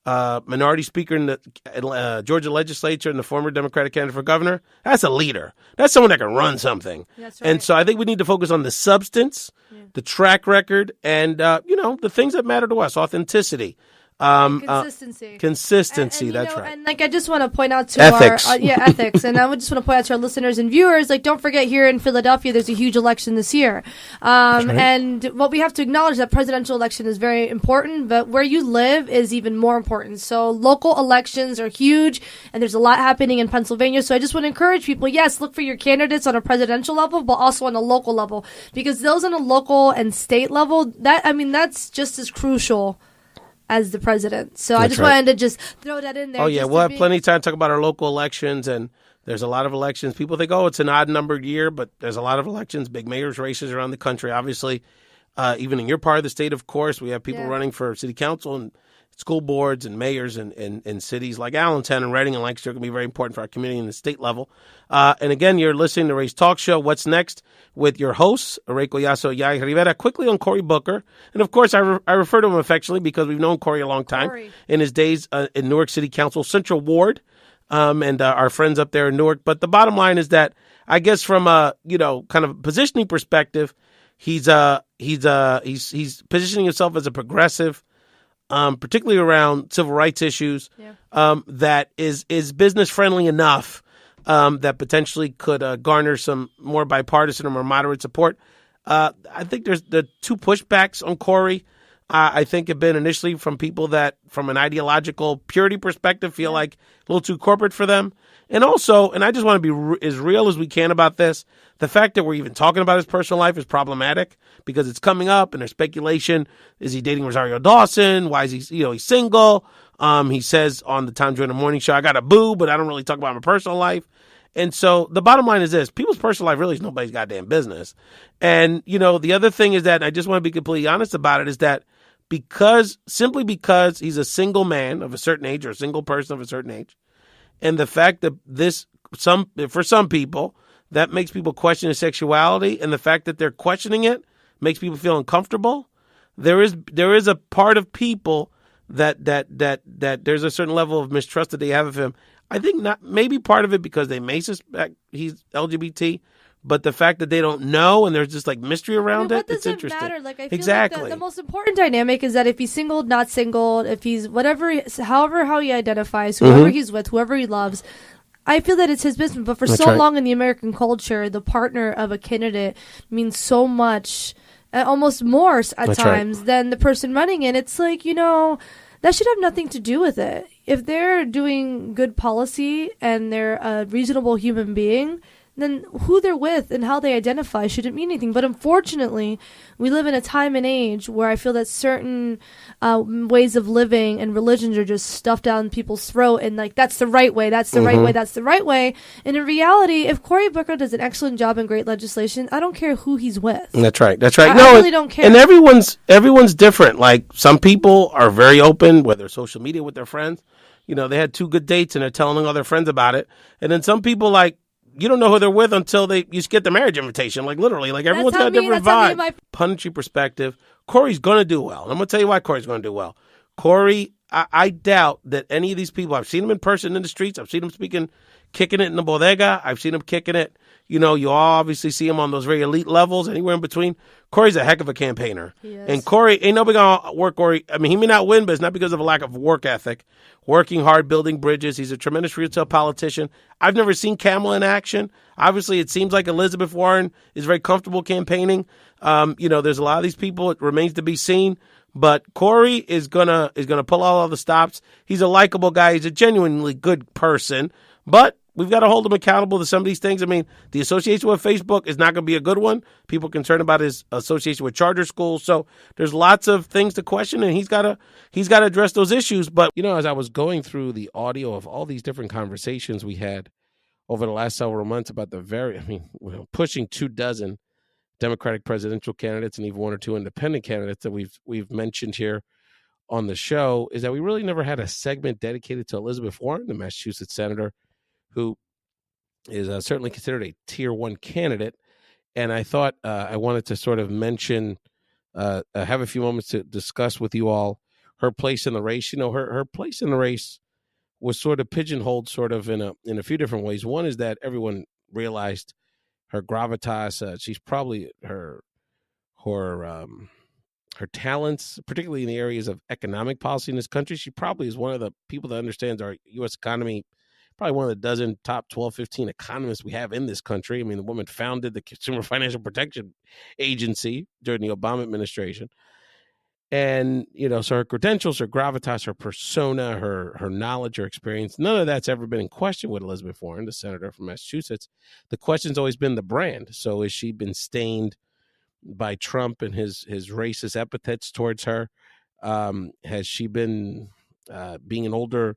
minority speaker in the Georgia legislature and the former Democratic candidate for governor. That's a leader. That's someone that can run something. That's right. And so I think we need to focus on the substance, the track record, and, the things that matter to us, authenticity. Consistency. Consistency. And, that's right. And like, I just want to point out to ethics. our ethics. And I would just want to point out to our listeners and viewers, like, don't forget here in Philadelphia, there's a huge election this year. Right. And what we have to acknowledge that presidential election is very important, but where you live is even more important. So local elections are huge, and there's a lot happening in Pennsylvania. So I just want to encourage people, yes, look for your candidates on a presidential level, but also on a local level, because those on a local and state level, that's just as crucial as the president. So I just wanted to just throw that in there. Oh, yeah. We'll have plenty of time to talk about our local elections, and there's a lot of elections. People think, it's an odd-numbered year, but there's a lot of elections, big mayor's races around the country. Obviously, even in your part of the state, of course, we have people running for city council and school boards and mayors in cities like Allentown and Reading and Lancaster can be very important for our community in the state level. And again, you're listening to Ray's Talk Show. What's Next with your hosts, Ray Collazo, Yaya Rivera. Quickly on Cory Booker. And of course, I refer to him affectionately because we've known Cory a long time in his days in Newark City Council Central Ward and our friends up there in Newark. But the bottom line is that I guess from a, kind of positioning perspective, he's positioning himself as a progressive, particularly around civil rights issues, that is business friendly enough that potentially could garner some more bipartisan or more moderate support. I think there's the two pushbacks on Cory. I think have been initially from people that, from an ideological purity perspective, feel like a little too corporate for them. And also, and I just want to be as real as we can about this, the fact that we're even talking about his personal life is problematic because it's coming up and there's speculation. Is he dating Rosario Dawson? Why is he, he's single? He says on the Tom Joyner Morning Show, I got a boo, but I don't really talk about my personal life. And so the bottom line is this: people's personal life really is nobody's goddamn business. And, the other thing is that, and I just want to be completely honest about it, is that simply because he's a single man of a certain age or a single person of a certain age, and the fact that for some people, that makes people question his sexuality, and the fact that they're questioning it makes people feel uncomfortable. There is a part of people that there's a certain level of mistrust that they have of him. I think not, maybe part of it because they may suspect he's LGBT, but the fact that they don't know and there's just like mystery around it, it's interesting. Matter? Like, I feel like the most important dynamic is that if he's single, not single, if he's how he identifies, whoever he's with, whoever he loves, I feel that it's his business. But for long in the American culture, the partner of a candidate means so much, almost more at times than the person running it. It's like, that should have nothing to do with it. If they're doing good policy and they're a reasonable human being, then who they're with and how they identify shouldn't mean anything. But unfortunately, we live in a time and age where I feel that certain ways of living and religions are just stuffed down people's throat and like, that's the right way, that's the right way, that's the right way. And in reality, if Cory Booker does an excellent job in great legislation, I don't care who he's with. That's right. I really don't care. And everyone's different. Like, some people are very open, whether social media with their friends. They had 2 good dates and they're telling all their friends about it. And then some people, like, you don't know who they're with until you get the marriage invitation. Like, literally, like, everyone's got a different vibe. Punditry perspective, Cory's going to do well. And I'm going to tell you why Cory's going to do well. Cory, I doubt that any of these people, I've seen him in person in the streets. I've seen him kicking it in the bodega. I've seen him kicking it. You all obviously see him on those very elite levels, anywhere in between. Cory's a heck of a campaigner. And Cory, ain't nobody going to work Cory. I mean, he may not win, but it's not because of a lack of work ethic. Working hard, building bridges. He's a tremendous retail politician. I've never seen Kamala in action. Obviously, it seems like Elizabeth Warren is very comfortable campaigning. There's a lot of these people. It remains to be seen. But Cory is gonna pull out all the stops. He's a likable guy. He's a genuinely good person. But we've got to hold him accountable to some of these things. I mean, the association with Facebook is not going to be a good one. People are concerned about his association with charter schools. So there's lots of things to question, and he's got to address those issues. But, as I was going through the audio of all these different conversations we had over the last several months about pushing 24 Democratic presidential candidates and even 1 or 2 independent candidates that we've mentioned here on the show, is that we really never had a segment dedicated to Elizabeth Warren, the Massachusetts senator, who is certainly considered a tier 1 candidate. And I thought I wanted to sort of mention, have a few moments to discuss with you all her place in the race. Her place in the race was sort of pigeonholed sort of in a few different ways. One is that everyone realized her gravitas. She's probably her her talents, particularly in the areas of economic policy in this country. She probably is one of the people that understands our U.S. economy, probably one of the dozen top 12, 15 economists we have in this country. I mean, the woman founded the Consumer Financial Protection Agency during the Obama administration. And, so her credentials, her gravitas, her persona, her knowledge, her experience, none of that's ever been in question with Elizabeth Warren, the senator from Massachusetts. The question's always been the brand. So has she been stained by Trump and his racist epithets towards her? Has she been being an older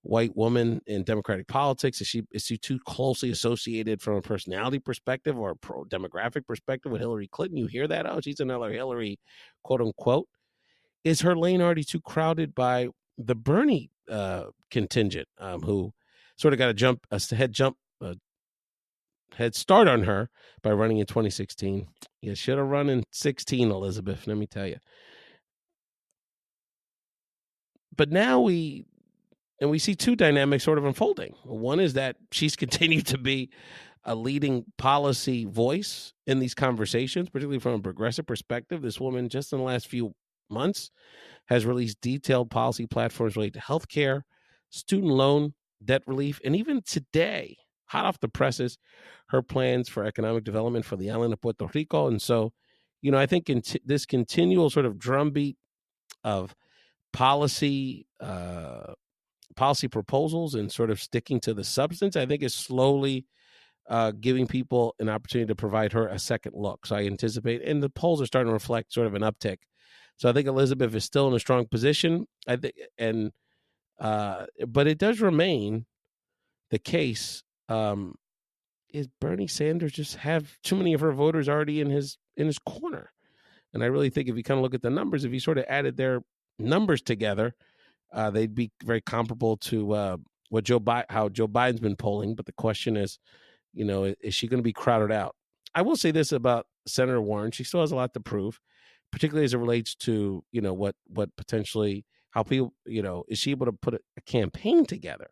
white woman in Democratic politics? Is she too closely associated from a personality perspective or a pro-demographic perspective with Hillary Clinton? You hear that? Oh, she's another Hillary, quote unquote. Is her lane already too crowded by the Bernie contingent, who sort of got a head start on her by running in 2016? You should have run in 16, Elizabeth, let me tell you. But now we see two dynamics sort of unfolding. One is that she's continued to be a leading policy voice in these conversations, particularly from a progressive perspective. This woman, just in the last few months, has released detailed policy platforms related to healthcare, student loan, debt relief, and even today, hot off the presses, her plans for economic development for the island of Puerto Rico. And so, I think this continual sort of drumbeat of policy proposals and sort of sticking to the substance, I think is slowly giving people an opportunity to provide her a second look. So I anticipate, and the polls are starting to reflect sort of an uptick. So I think Elizabeth is still in a strong position. But it does remain the case. Is Bernie Sanders just have too many of her voters already in his corner? And I really think if you kind of look at the numbers, if you sort of added their numbers together, they'd be very comparable to how Joe Biden's been polling. But the question is, is she going to be crowded out? I will say this about Senator Warren: she still has a lot to prove, particularly as it relates to what potentially how people is she able to put a campaign together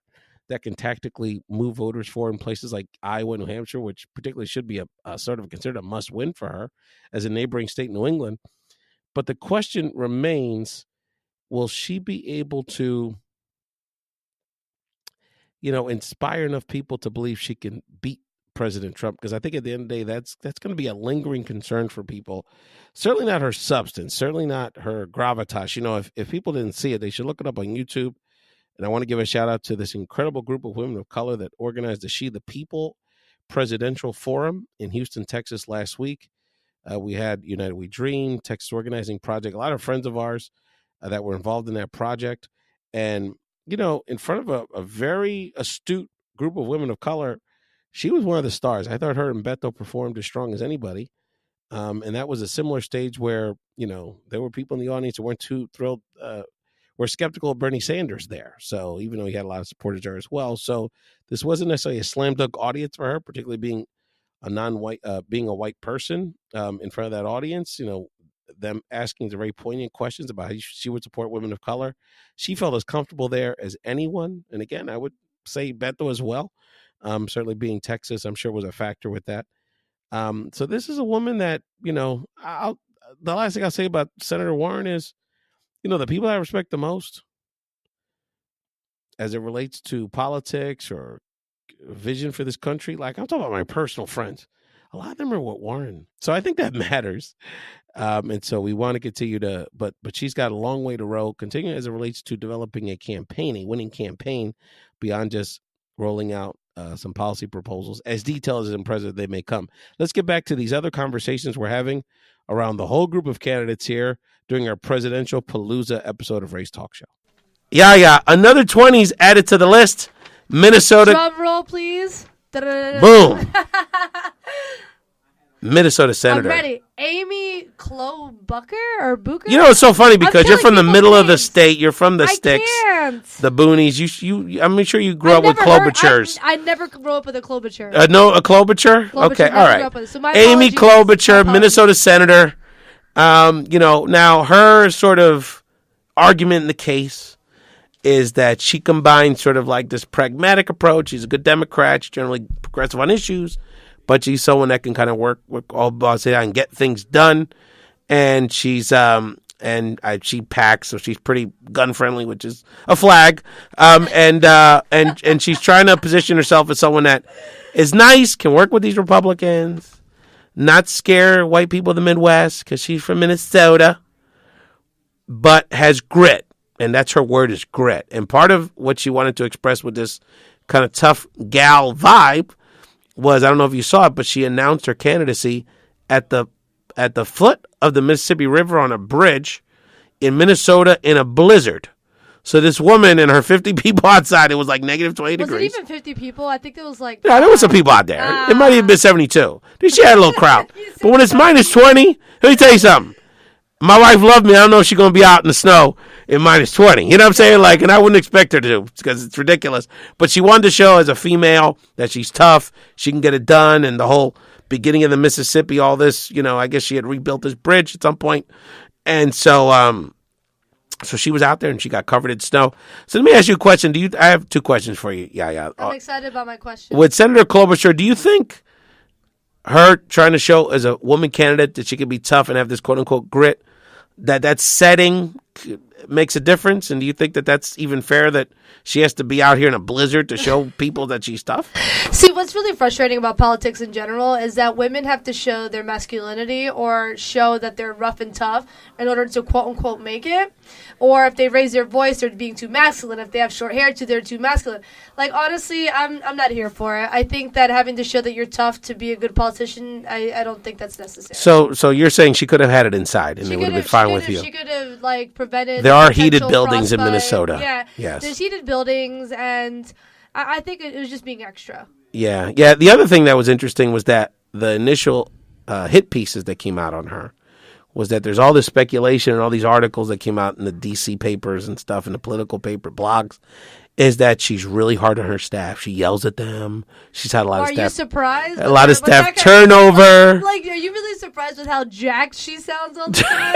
that can tactically move voters forward in places like Iowa, New Hampshire, which particularly should be a sort of considered a must win for her as a neighboring state in New England. But the question remains: will she be able to, inspire enough people to believe she can beat President Trump? Because I think at the end of the day, that's going to be a lingering concern for people. Certainly not her substance, certainly not her gravitas. If people didn't see it, they should look it up on YouTube. And I want to give a shout out to this incredible group of women of color that organized the She the People Presidential Forum in Houston, Texas last week. We had United We Dream, Texas Organizing Project, a lot of friends of ours that were involved in that project. And, in front of a very astute group of women of color, she was one of the stars. I thought her and Beto performed as strong as anybody. And that was a similar stage where, there were people in the audience who weren't too thrilled, were skeptical of Bernie Sanders there. So even though he had a lot of supporters there as well. So this wasn't necessarily a slam dunk audience for her, particularly being a non-white, being a white person in front of that audience, them asking the very poignant questions about how she would support women of color. She felt as comfortable there as anyone. And again, I would say Beto as well. Certainly being Texas, I'm sure was a factor with that. So this is a woman that, the last thing I'll say about Senator Warren is, the people I respect the most as it relates to politics or vision for this country, like I'm talking about my personal friends, a lot of them are with Warren. So I think that matters. And so we want to continue to, but she's got a long way to roll, continuing as it relates to developing a winning campaign beyond just rolling out some policy proposals, as detailed as impressive they may come. Let's get back to these other conversations we're having around the whole group of candidates here during our Presidential Palooza episode of Ray's Talk Show. Yeah. Another 20s added to the list. Minnesota. Drum roll, please. Boom. Minnesota Senator. I'm ready. Amy Klobuchar or Booker? It's so funny because you're from the middle of the state. You're from the sticks. Can't. The boonies. I'm sure you grew up with Klobuchars. I never grew up with a Klobuchar. No, a Klobuchar? Okay, all right. So Amy Klobuchar, Minnesota Senator. Now her sort of argument in the case is that she combines sort of like this pragmatic approach. She's a good Democrat. She's generally progressive on issues, but she's someone that can kind of work with all bosses and get things done. And she's and she packs, so she's pretty gun friendly, which is a flag. And she's trying to position herself as someone that is nice, can work with these Republicans, not scare white people of the Midwest because she's from Minnesota, but has grit. And that's her word, is grit. And part of what she wanted to express with this kind of tough gal vibe was, I don't know if you saw it, but she announced her candidacy at the foot of the Mississippi River on a bridge in Minnesota in a blizzard. So this woman and her 50 people outside, it was like negative 20 degrees. Was it even 50 people? I think it was like... Yeah, there was some people out there. It might have been 72. She had a little crowd. But when it's minus 20, let me tell you something. My wife loved me. I don't know if she's going to be out in the snow in minus 20. You know what I'm saying? Like, and I wouldn't expect her to, because it's ridiculous. But she wanted to show as a female that she's tough. She can get it done. And the whole beginning of the Mississippi, all this, I guess she had rebuilt this bridge at some point. And so she was out there and she got covered in snow. So let me ask you a question. I have two questions for you. Yeah. I'm excited about my question. With Senator Klobuchar, do you think her trying to show as a woman candidate that she can be tough and have this quote unquote grit, that setting makes a difference? And do you think that that's even fair that she has to be out here in a blizzard to show people that she's tough? See, what's really frustrating about politics in general is that women have to show their masculinity or show that they're rough and tough in order to quote unquote make it. Or if they raise their voice, they're being too masculine. If they have short hair, they're too masculine. Like, honestly, I'm not here for it. I think that having to show that you're tough to be a good politician, I don't think that's necessary. So you're saying she could have had it inside and it would have been fine with you? She could have, prevented... There are heated buildings in Minnesota. Yeah. Yes. There's heated buildings, and I think it was just being extra. Yeah. The other thing that was interesting was that the initial hit pieces that came out on her was that there's all this speculation and all these articles that came out in the D.C. papers and stuff, in the political paper blogs, is that she's really hard on her staff. She yells at them. She's had a lot of staff. Are you surprised? A lot of staff turnover. Are you really surprised with how jacked she sounds all the time?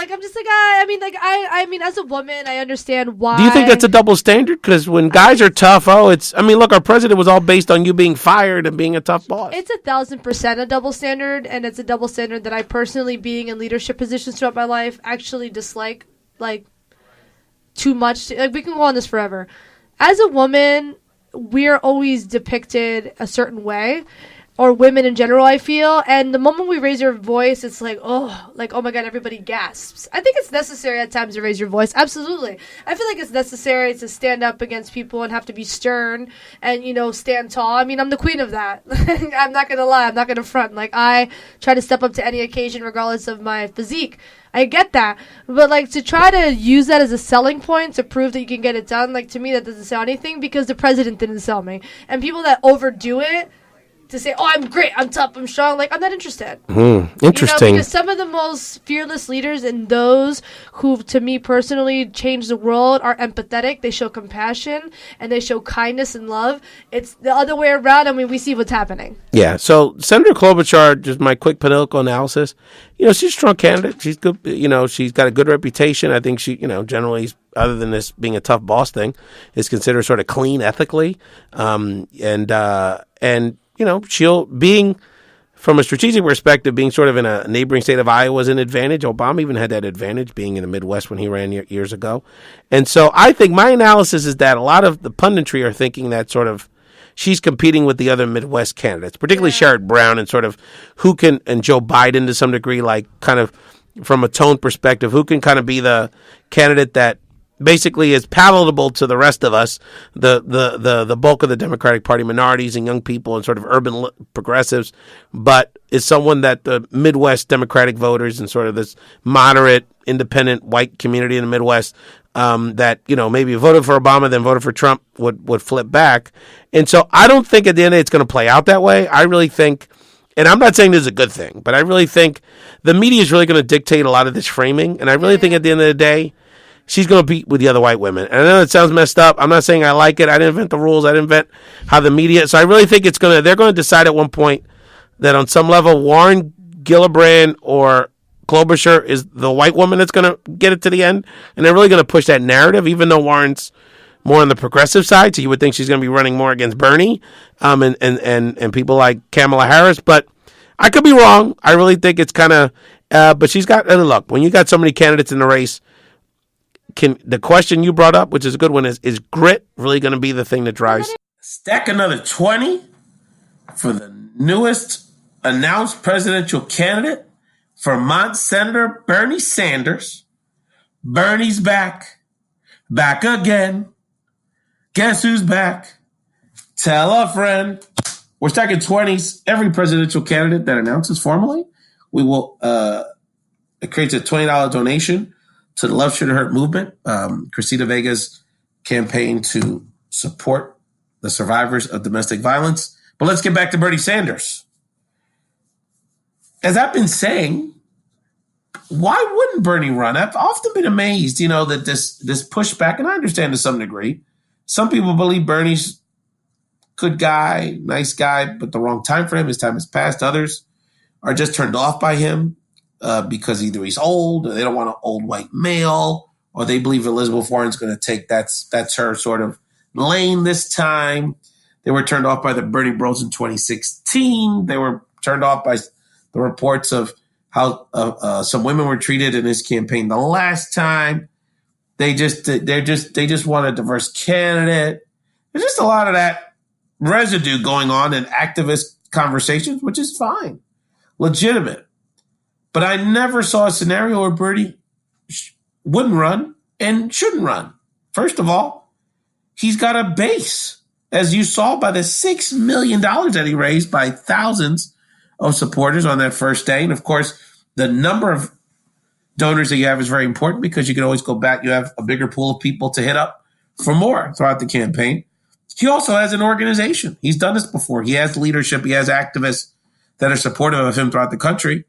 I'm just like, I mean, as a woman, I understand why. Do you think that's a double standard? Because when guys are tough, look, our president was all based on you being fired and being a tough boss. It's 1,000% a double standard, and it's a double standard that I personally, being in leadership positions throughout my life, actually dislike, too much. We can go on this forever. As a woman, we're always depicted a certain way, or women in general, I feel. And the moment we raise our voice, it's oh my God, everybody gasps. I think it's necessary at times to raise your voice. Absolutely. I feel like it's necessary to stand up against people and have to be stern and, stand tall. I mean, I'm the queen of that. I'm not going to lie. I'm not going to front. I try to step up to any occasion regardless of my physique. I get that. But, to try to use that as a selling point to prove that you can get it done, to me, that doesn't sell anything, because the president didn't sell me. And people that overdo it to say, oh, I'm great, I'm tough, I'm strong, I'm not interested. Interesting. Because some of the most fearless leaders and those who, to me personally, change the world are empathetic. They show compassion and they show kindness and love. It's the other way around. I mean, we see what's happening. Yeah. So Senator Klobuchar, just my quick political analysis, she's a strong candidate. She's good. She's got a good reputation. I think she, generally, other than this being a tough boss thing, is considered sort of clean ethically. She'll, being from a strategic perspective, being sort of in a neighboring state of Iowa is an advantage. Obama even had that advantage being in the Midwest when he ran years ago. And so I think my analysis is that a lot of the punditry are thinking that sort of she's competing with the other Midwest candidates, particularly Sherrod Brown, and sort of and Joe Biden to some degree, kind of from a tone perspective, who can kind of be the candidate that basically is palatable to the rest of us, the bulk of the Democratic Party minorities and young people and sort of urban progressives, but is someone that the Midwest Democratic voters and sort of this moderate, independent white community in the Midwest that, maybe voted for Obama, then voted for Trump would flip back. And so I don't think at the end of the day it's going to play out that way. I really think, and I'm not saying this is a good thing, but I really think the media is really going to dictate a lot of this framing. And I really think at the end of the day, she's going to beat with the other white women. And I know it sounds messed up. I'm not saying I like it. I didn't invent the rules. I didn't invent how the media. So I really think they're going to decide at one point that on some level, Warren, Gillibrand, or Klobuchar is the white woman that's going to get it to the end. And they're really going to push that narrative, even though Warren's more on the progressive side. So you would think she's going to be running more against Bernie and people like Kamala Harris. But I could be wrong. I really think it's kind of, but she's got, and look, when you got so many candidates in the race, the question you brought up, which is a good one, is grit really going to be the thing that drives? Stack another 20 for the newest announced presidential candidate, Vermont Senator Bernie Sanders. Bernie's back. Back again. Guess who's back? Tell a friend. We're stacking 20s. Every presidential candidate that announces formally, we will, it creates a $20 donation to the Love Shouldn't Hurt movement, Cristina Vega's campaign to support the survivors of domestic violence. But let's get back to Bernie Sanders. As I've been saying, why wouldn't Bernie run? I've often been amazed, that this pushback, and I understand to some degree. Some people believe Bernie's good guy, nice guy, but the wrong time for him. His time has passed. Others are just turned off by him because either he's old, or they don't want an old white male, or they believe Elizabeth Warren's going to take that's her sort of lane this time. They were turned off by the Bernie Bros in 2016. They were turned off by the reports of how some women were treated in his campaign the last time. They just want a diverse candidate. There's just a lot of that residue going on in activist conversations, which is fine, legitimate. But I never saw a scenario where Bernie wouldn't run and shouldn't run. First of all, he's got a base, as you saw by the $6 million that he raised by thousands of supporters on that first day. And of course, the number of donors that you have is very important because you can always go back. You have a bigger pool of people to hit up for more throughout the campaign. He also has an organization. He's done this before. He has leadership. He has activists that are supportive of him throughout the country.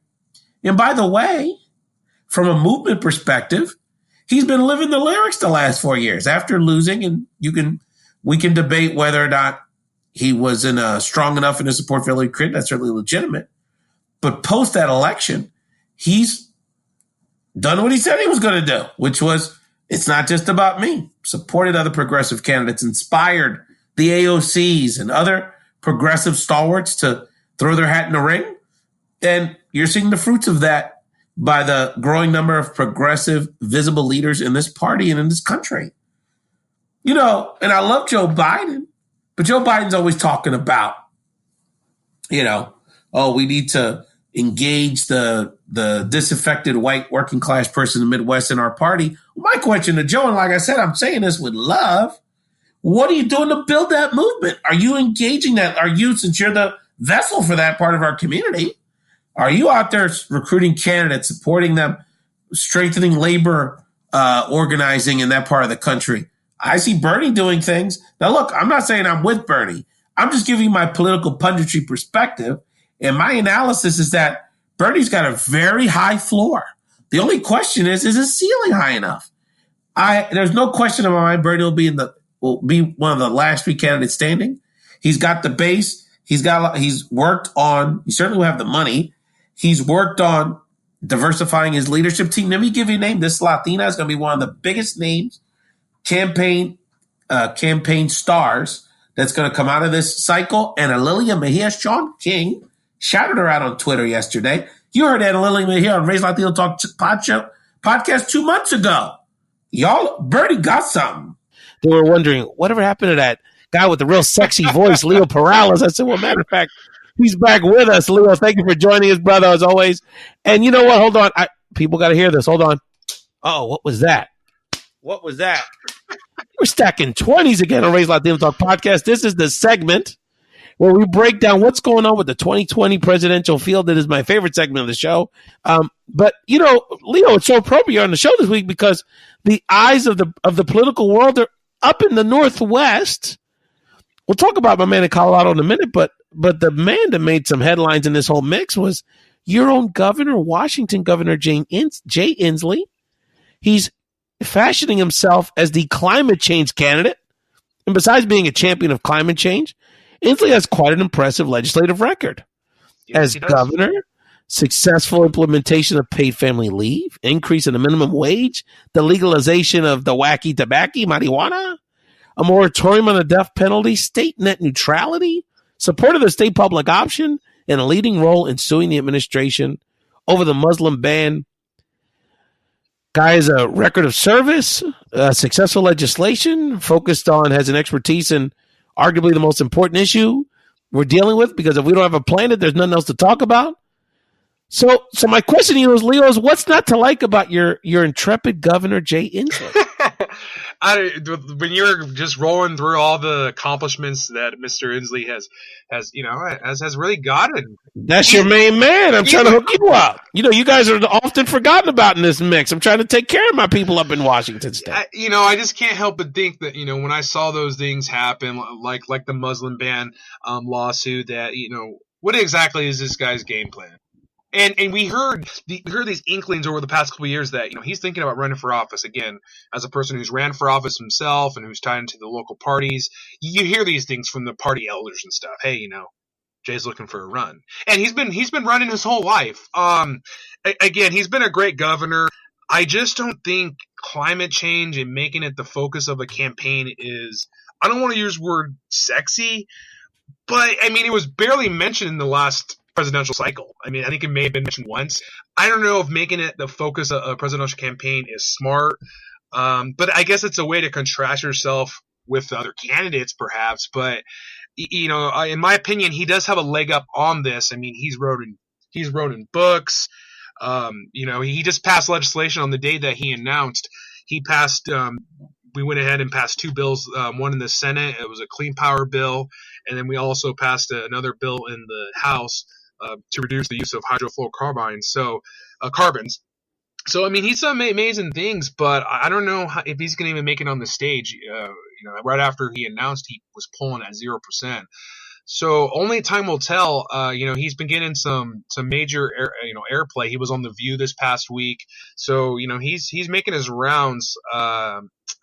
And by the way, from a movement perspective, he's been living the lyrics the last 4 years after losing. And we can debate whether or not he wasn't strong enough in his support for Hillary Clinton. That's certainly legitimate. But post that election, he's done what he said he was going to do, which was, it's not just about me. Supported other progressive candidates, inspired the AOCs and other progressive stalwarts to throw their hat in the ring. And you're seeing the fruits of that by the growing number of progressive, visible leaders in this party and in this country. And I love Joe Biden, but Joe Biden's always talking about, we need to engage the disaffected white working class person in the Midwest in our party. My question to Joe, and like I said, I'm saying this with love, what are you doing to build that movement? Are you engaging that? Are you, since you're the vessel for that part of our community, are you out there recruiting candidates, supporting them, strengthening labor organizing in that part of the country? I see Bernie doing things. Now, look, I'm not saying I'm with Bernie. I'm just giving you my political punditry perspective. And my analysis is that Bernie's got a very high floor. The only question is his ceiling high enough? There's no question in my mind Bernie will be one of the last three candidates standing. He's got the base. He's worked on, he certainly will have the money. He's worked on diversifying his leadership team. Let me give you a name. This Latina is going to be one of the biggest names, campaign stars that's going to come out of this cycle. And Lilia Mejia, Sean King, shouted her out on Twitter yesterday. You heard Anna Lilia Mejia on Ray's Latino Talk podcast 2 months ago. Y'all, Bernie got something. They were wondering, whatever happened to that guy with the real sexy voice, Leo Perales? I said, well, matter of fact, he's back with us. Leo, thank you for joining us, brother, as always. And you know what? Hold on. People got to hear this. Hold on. Oh, what was that? What was that? We're stacking 20s again on Ray's Latino Talk podcast. This is the segment where we break down what's going on with the 2020 presidential field. That is my favorite segment of the show. But, Leo, it's so appropriate on the show this week because the eyes of the political world are up in the Northwest. We'll talk about my man in Colorado in a minute, but the man that made some headlines in this whole mix was your own governor, Washington Governor Jay Inslee. He's fashioning himself as the climate change candidate. And besides being a champion of climate change, Inslee has quite an impressive legislative record. Yes, as governor, successful implementation of paid family leave, increase in the minimum wage, the legalization of the wacky tobacco, marijuana, a moratorium on the death penalty, state net neutrality, support of the state public option, in a leading role in suing the administration over the Muslim ban. Guy has a record of service, successful legislation, has an expertise in arguably the most important issue we're dealing with, because if we don't have a planet, there's nothing else to talk about. So my question to you is, Leo, is what's not to like about your intrepid Governor Jay Inslee? When you're just rolling through all the accomplishments that Mr. Inslee has really gotten. That's your main man. I'm trying to hook you up. You guys are often forgotten about in this mix. I'm trying to take care of my people up in Washington State. I just can't help but think that, when I saw those things happen, like the Muslim ban lawsuit, that, what exactly is this guy's game plan? And we heard these inklings over the past couple of years that, he's thinking about running for office again. As a person who's ran for office himself and who's tied into the local parties, you hear these things from the party elders and stuff. Hey, Jay's looking for a run, and he's been running his whole life. Again, he's been a great governor. I just don't think climate change and making it the focus of a campaign is, I don't want to use the word sexy, but it was barely mentioned in the last presidential cycle. I think it may have been mentioned once. I don't know if making it the focus of a presidential campaign is smart, but I guess it's a way to contrast yourself with other candidates, perhaps. But in my opinion, he does have a leg up on this. He's wrote in books. He just passed legislation on the day that he announced. He passed. We went ahead and passed two bills. One in the Senate, it was a clean power bill, and then we also passed another bill in the House to reduce the use of hydrofluorocarbons. Carbons. So he's done amazing things, but I don't know if he's going to even make it on the stage. Right after he announced, he was polling at 0%. So only time will tell. He's been getting some major airplay. He was on The View this past week, so he's making his rounds.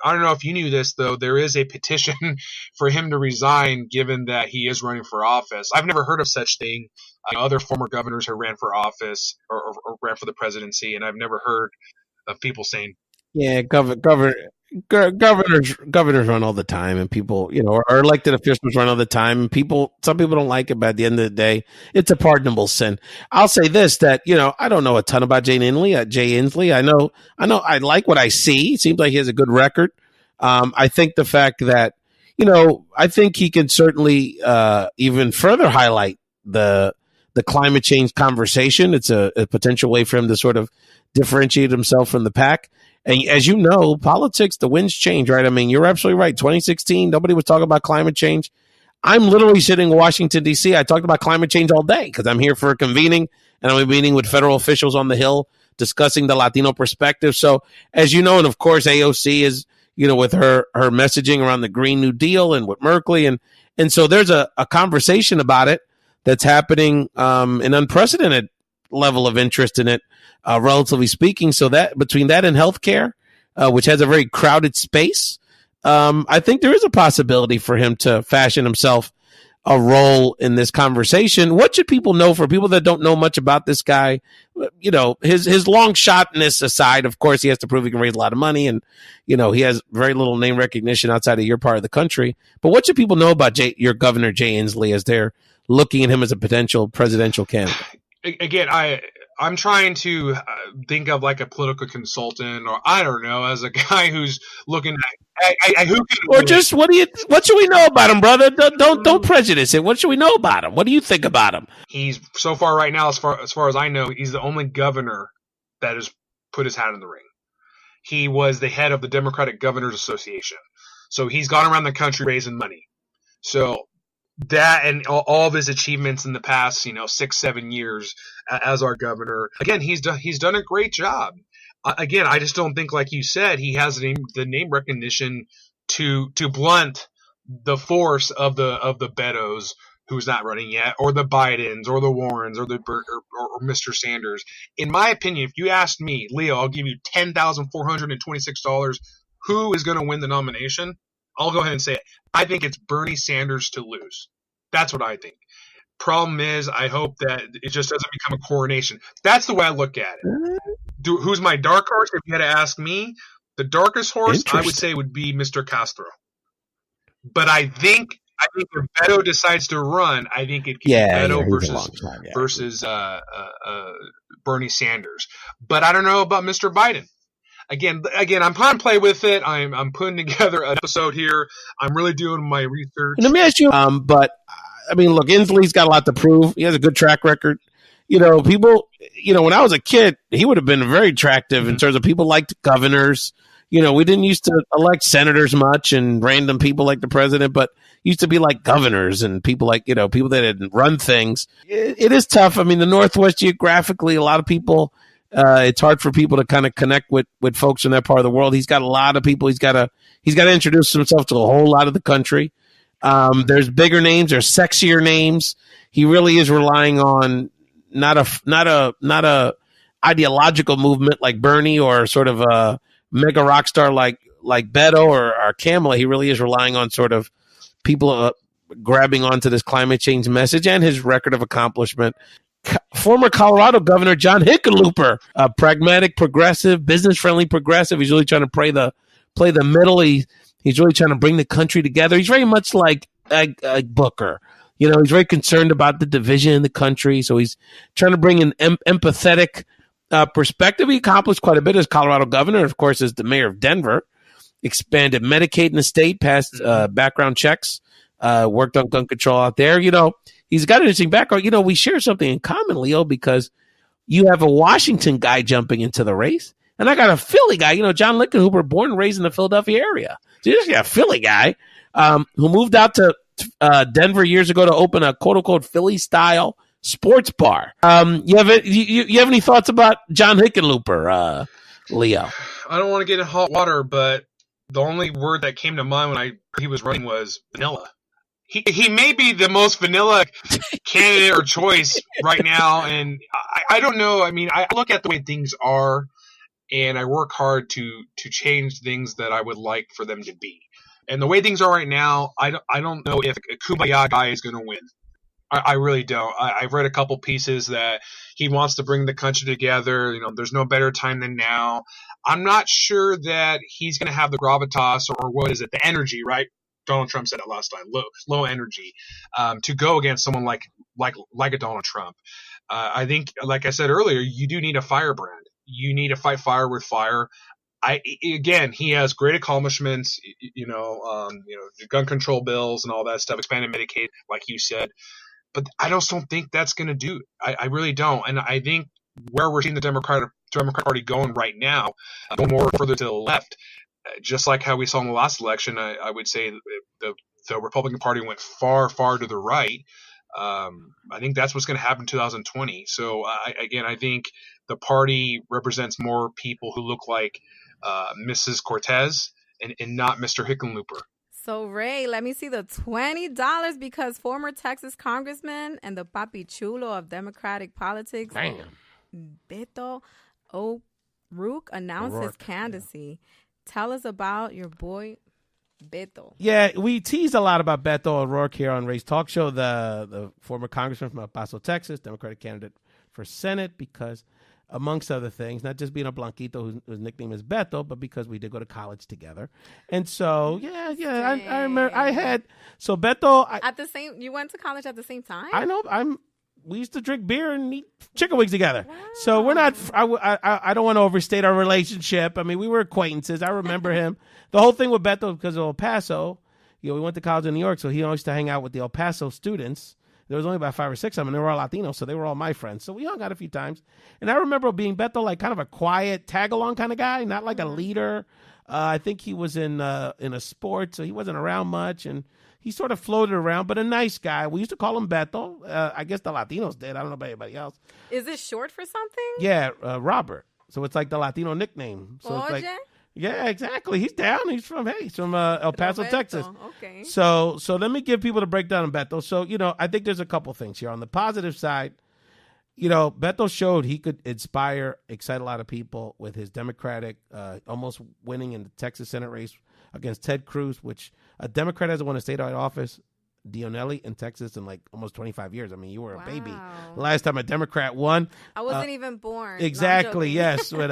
I don't know if you knew this, though. There is a petition for him to resign, given that he is running for office. I've never heard of such thing. Other former governors have ran for office or ran for the presidency, and I've never heard of people saying, "Yeah, governors run all the time, and people, or elected officials run all the time, and some people don't like it, but at the end of the day, it's a pardonable sin." I'll say this, that I don't know a ton about Jay Inslee. I know I like what I see. It seems like he has a good record. I think the fact that I think he can certainly even further highlight the climate change conversation. It's a potential way for him to sort of differentiate himself from the pack. And as you know, politics, the winds change, right? You're absolutely right. 2016, nobody was talking about climate change. I'm literally sitting in Washington, D.C. I talked about climate change all day because I'm here for a convening, and I'm meeting with federal officials on the Hill discussing the Latino perspective. So as you know, and of course, AOC is, with her messaging around the Green New Deal and with Merkley. And so there's a conversation about it that's happening, an unprecedented level of interest in it. Relatively speaking, so that between that and healthcare, which has a very crowded space, I think there is a possibility for him to fashion himself a role in this conversation. What should people know, for people that don't know much about this guy? His long shotness aside, of course, he has to prove he can raise a lot of money, and he has very little name recognition outside of your part of the country. But what should people know about your Governor Jay Inslee as they're looking at him as a potential presidential candidate? Again, I'm trying to think of like a political consultant, or I don't know, as a guy who's looking at who can. Or just what should we know about him, brother? Don't prejudice it. What should we know about him? What do you think about him? He's so far right now, as far as I know, he's the only governor that has put his hat in the ring. He was the head of the Democratic Governors Association, so he's gone around the country raising money. So that and all of his achievements in the past, 6-7 years as our governor, again, he's done a great job. Again, I just don't think, like you said, he has the name recognition to blunt the force of the Beto's, who's not running yet, or the Bidens, or the Warrens, or or Mr. Sanders. In my opinion, if you asked me, Leo, I'll give you $10,426. Who is going to win the nomination? I'll go ahead and say it. I think it's Bernie Sanders to lose. That's what I think. Problem is, I hope that it just doesn't become a coronation. That's the way I look at it. Who's my dark horse? If you had to ask me, the darkest horse I would say would be Mr. Castro. But I think think if Beto decides to run, I think it can be Beto he's a long shot, versus Bernie Sanders. But I don't know about Mr. Biden. Again, I'm trying to play with it. I'm putting together an episode here. I'm really doing my research. Let me ask you, but I mean, look, Inslee's got a lot to prove. He has a good track record. People, when I was a kid, he would have been very attractive in terms of people liked governors. We didn't used to elect senators much and random people like the president, but used to be like governors and people like, people that had run things. It is tough. I mean, the Northwest geographically, a lot of people, it's hard for people to kind of connect with folks in that part of the world. He's got a lot of people. He's got to introduce himself to a whole lot of the country. There's bigger names, there's sexier names. He really is relying on not a ideological movement like Bernie or sort of a mega rock star like Beto or Kamala. He really is relying on sort of people grabbing onto this climate change message and his record of accomplishment. Former Colorado Governor John Hickenlooper, a pragmatic progressive, business-friendly progressive. He's really trying to play the middle. He's really trying to bring the country together. He's very much like Booker. He's very concerned about the division in the country, so he's trying to bring an empathetic perspective. He accomplished quite a bit as Colorado governor, of course, as the mayor of Denver. Expanded Medicaid in the state, passed background checks, worked on gun control out there. He's got an interesting background. We share something in common, Leo, because you have a Washington guy jumping into the race, and I got a Philly guy. John Hickenlooper, born and raised in the Philadelphia area. So you just got a Philly guy who moved out to Denver years ago to open a quote-unquote Philly-style sports bar. You have any thoughts about John Hickenlooper, Leo? I don't want to get in hot water, but the only word that came to mind when he was running was vanilla. He may be the most vanilla candidate or choice right now, and I don't know. I mean, I look at the way things are, and I work hard to change things that I would like for them to be. And the way things are right now, I don't know if a Kumbaya guy is going to win. I really don't. I've read a couple pieces that he wants to bring the country together. There's no better time than now. I'm not sure that he's going to have the gravitas or what is it, the energy, right? Donald Trump said it last time, low energy, to go against someone like a Donald Trump. I think, like I said earlier, you do need a firebrand. You need to fight fire with fire. He has great accomplishments, gun control bills and all that stuff, expanded Medicaid, like you said. But I just don't think that's going to do it. I really don't. And I think where we're seeing the Democratic Party going right now, going more further to the left, just like how we saw in the last election, I would say the Republican Party went far, far to the right. I think that's what's going to happen in 2020. So, I think the party represents more people who look like Mrs. Cortez and not Mr. Hickenlooper. So, Ray, let me see the $20 because former Texas congressman and the papi chulo of Democratic politics, Beto O'Rourke, announced his candidacy. Tell us about your boy, Beto. Yeah, we teased a lot about Beto O'Rourke here on Ray's Talk Show, the former congressman from El Paso, Texas, Democratic candidate for Senate, because amongst other things, not just being a Blanquito whose nickname is Beto, but because we did go to college together. And so, I remember so Beto. You went to college at the same time? I know. We used to drink beer and eat chicken wings together. Wow. So we're not, I don't want to overstate our relationship. I mean, we were acquaintances. I remember him. The whole thing with Beto, because of El Paso, we went to college in New York, so he used to hang out with the El Paso students. There was only about 5 or 6 of them, and they were all Latinos, so they were all my friends. So we hung out a few times. And I remember being Beto, like kind of a quiet, tag-along kind of guy, not like a leader. I think he was in a sport, so he wasn't around much, and he sort of floated around, but a nice guy. We used to call him Beto. I guess the Latinos did. I don't know about anybody else. Is it short for something? Yeah, Robert. So it's like the Latino nickname. So it's like, yeah, exactly. He's down. He's from El Paso, Texas. Okay. So let me give people the breakdown of Beto. So, I think there's a couple things here. On the positive side, Beto showed he could inspire, excite a lot of people with his Democratic, almost winning in the Texas Senate race against Ted Cruz, which a Democrat hasn't won a statewide office Dionely in Texas in like almost 25 years. I mean, you were a baby. The last time a Democrat won. I wasn't even born. Exactly. No, yes. With,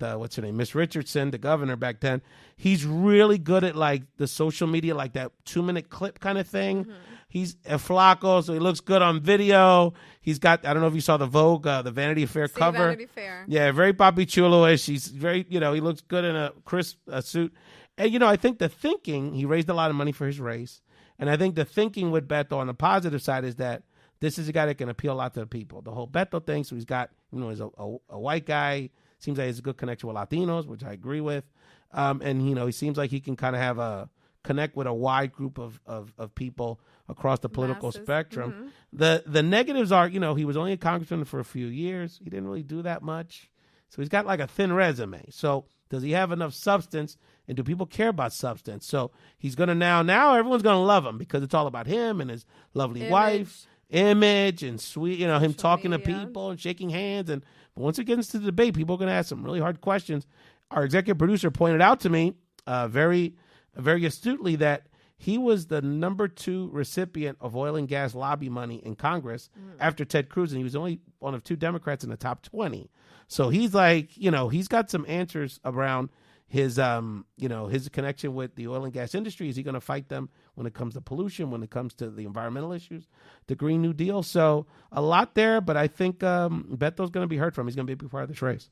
what's her name? Miss Richardson, the governor back then. He's really good at like the social media, like that 2-minute clip kind of thing. Mm-hmm. He's a flaco, so he looks good on video. He's got, I don't know if you saw the Vogue, the Vanity Fair cover. Vanity Fair. Yeah, very papi chulo-ish. He's very, he looks good in a crisp suit. And, I think he raised a lot of money for his race. And I think the thinking with Beto on the positive side is that this is a guy that can appeal a lot to the people. The whole Beto thing, so he's got, he's a white guy. Seems like he has a good connection with Latinos, which I agree with. And, he seems like he can kind of have a connect with a wide group of people across the political spectrum. Mm-hmm. The negatives are, he was only a congressman for a few years. He didn't really do that much. So he's got like a thin resume. So does he have enough substance? And do people care about substance? So he's going to now everyone's going to love him because it's all about him and his lovely wife, image and sweet, him talking to people and shaking hands. But once it gets into the debate, people are going to ask some really hard questions. Our executive producer pointed out to me very, very astutely that he was the number 2 recipient of oil and gas lobby money in Congress after Ted Cruz, and he was only one of 2 Democrats in the top 20. So he's like, he's got some answers around his, his connection with the oil and gas industry. Is he going to fight them when it comes to pollution, when it comes to the environmental issues, the Green New Deal? So a lot there, but I think Beto's going to be heard from. He's going to be a big part of this race.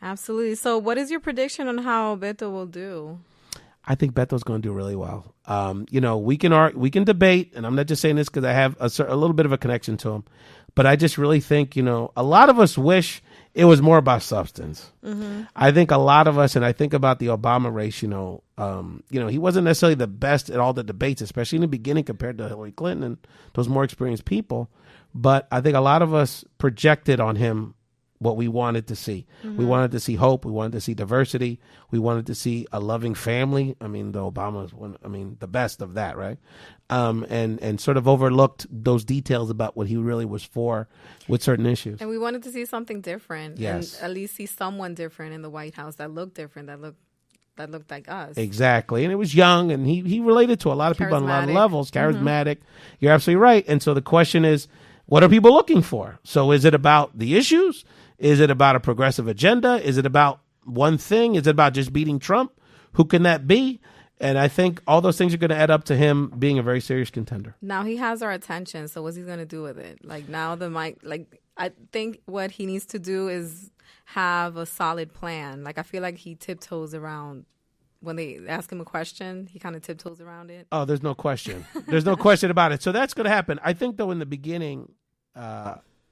Absolutely. So what is your prediction on how Beto will do? I think Beto's going to do really well. We can debate, and I'm not just saying this because I have a little bit of a connection to him, but I just really think, a lot of us wish it was more about substance. Mm-hmm. I think a lot of us, and I think about the Obama race, he wasn't necessarily the best at all the debates, especially in the beginning compared to Hillary Clinton and those more experienced people. But I think a lot of us projected on him what we wanted to see. Mm-hmm. We wanted to see hope. We wanted to see diversity. We wanted to see a loving family. I mean, the Obamas, the best of that, right? And sort of overlooked those details about what he really was for with certain issues. And we wanted to see something different. Yes. And at least see someone different in the White House that looked different, that looked like us. Exactly. And it was young, and he related to a lot of people on a lot of levels. Charismatic. Mm-hmm. You're absolutely right. And so the question is, what are people looking for? So is it about the issues? Is it about a progressive agenda? Is it about one thing? Is it about just beating Trump? Who can that be? And I think all those things are going to add up to him being a very serious contender. Now he has our attention, so what's he going to do with it? Like now I think what he needs to do is have a solid plan. Like I feel like he tiptoes around when they ask him a question, he kind of tiptoes around it. Oh, there's no question. There's no question about it. So that's going to happen. I think though in the beginning,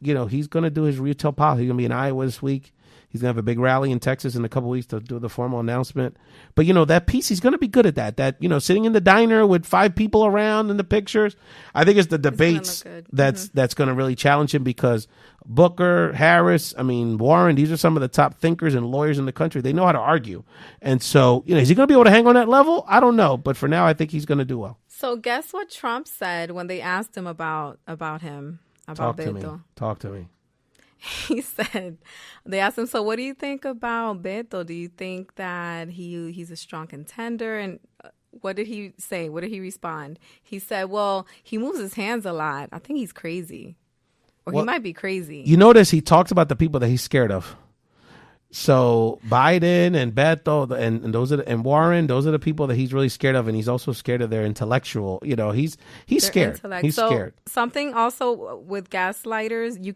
he's going to do his retail policy. He's going to be in Iowa this week. He's going to have a big rally in Texas in a couple of weeks to do the formal announcement. But, that piece, he's going to be good at that. That, sitting in the diner with 5 people around in the pictures. I think it's the debates that's going to really challenge him because Booker, Harris, Warren, these are some of the top thinkers and lawyers in the country. They know how to argue. And so, is he going to be able to hang on that level? I don't know. But for now, I think he's going to do well. So guess what Trump said when they asked him about him? About Beto. Talk to me. He said, they asked him, so what do you think about Beto? Do you think that he's a strong contender? And what did he say? What did he respond? He said, well, he moves his hands a lot. I think he's crazy. Or he might be crazy. You notice he talks about the people that he's scared of. So Biden and Beto and Warren, those are the people that he's really scared of, and he's also scared of their intellectual. He's scared. Intellect. He's scared. Something also with gaslighters, you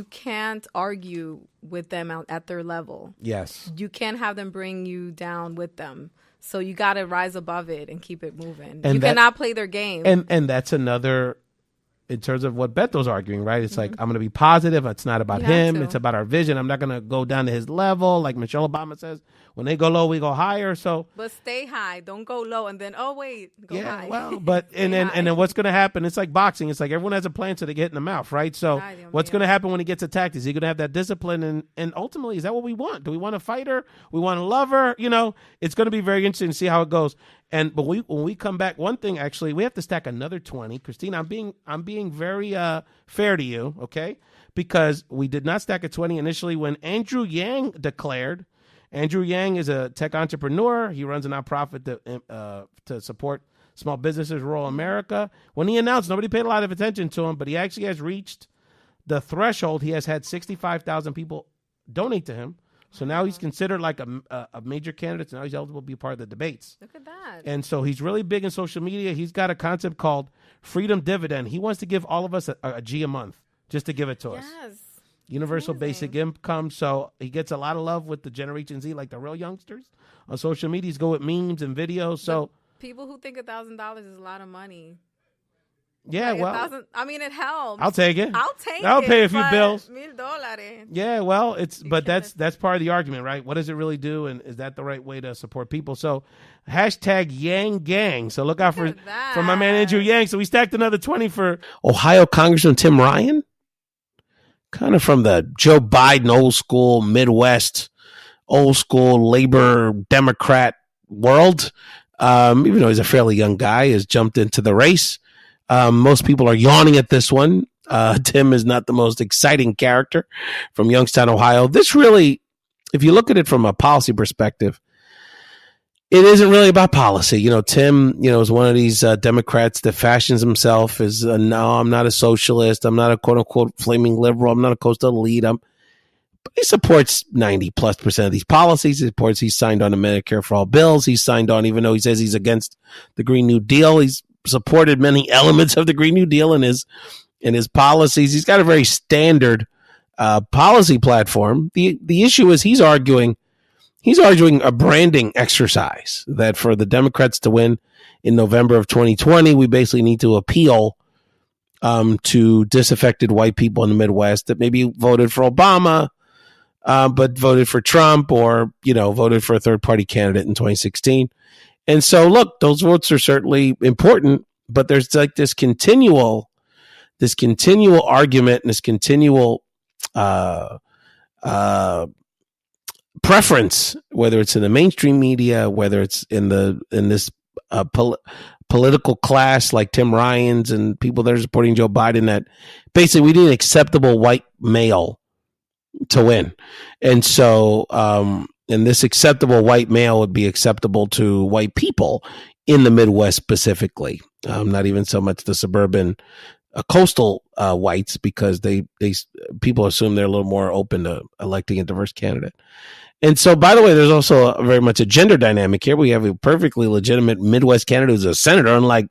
can't argue with them at their level. Yes. You can't have them bring you down with them. So you got to rise above it and keep it moving. And you cannot play their game. And that's another. In terms of what Beto's arguing, right? It's like, I'm going to be positive. It's not about him. It's about our vision. I'm not going to go down to his level. Like Michelle Obama says, when they go low, we go higher. So, but stay high. Don't go low. And then, go high. Well, but, and then what's going to happen? It's like boxing. It's like everyone has a plan so they get in the mouth, right? So what's going to happen when he gets attacked? Is he going to have that discipline? And ultimately, is that what we want? Do we want a fighter? We want a lover? It's going to be very interesting to see how it goes. But when we come back, one thing actually, we have to stack another 20. Christine, I'm being very fair to you, okay? Because we did not stack a 20 initially when Andrew Yang declared. Andrew Yang is a tech entrepreneur. He runs a nonprofit to support small businesses, rural America. When he announced, nobody paid a lot of attention to him, but he actually has reached the threshold. He has had 65,000 people donate to him. So now he's considered like a major candidate. So now he's eligible to be part of the debates. Look at that. And so he's really big in social media. He's got a concept called Freedom Dividend. He wants to give all of us a G a month just to give it to us. Yes. Universal basic income. So he gets a lot of love with the Generation Z, like the real youngsters. On social media, he's go with memes and videos. So people who think $1,000 is a lot of money. Yeah, like well, it helps. I'll take it. I'll pay a few bills. $1,000. Yeah, well, that's part of the argument, right? What does it really do, and is that the right way to support people? So, hashtag Yang Gang. So look out for my man Andrew Yang. So we stacked another 20 for Ohio Congressman Tim Ryan, kind of from the Joe Biden old school Midwest, old school labor Democrat world. Even though he's a fairly young guy, has jumped into the race. Most people are yawning at this one. Tim is not the most exciting character from Youngstown, Ohio. This really, if you look at it from a policy perspective, it isn't really about policy. Tim, is one of these Democrats that fashions himself as, no, I'm not a socialist. I'm not a quote unquote flaming liberal. I'm not a coastal elite. But he supports 90+% of these policies. He's signed on to Medicare for all bills. He's signed on, even though he says he's against the Green New Deal. He's supported many elements of the Green New Deal in his policies. He's got a very standard policy platform. The issue is he's arguing a branding exercise that for the Democrats to win in November of 2020, we basically need to appeal to disaffected white people in the Midwest that maybe voted for Obama, but voted for Trump or, voted for a third party candidate in 2016. And so, look, those votes are certainly important, but there's like this continual argument and this continual preference, whether it's in the mainstream media, whether it's in this political class like Tim Ryan's and people that are supporting Joe Biden, that basically we need an acceptable white male to win. And so, and this acceptable white male would be acceptable to white people in the Midwest specifically, not even so much the suburban coastal whites, because people assume they're a little more open to electing a diverse candidate. And so, by the way, there's also very much a gender dynamic here. We have a perfectly legitimate Midwest candidate who's a senator, unlike,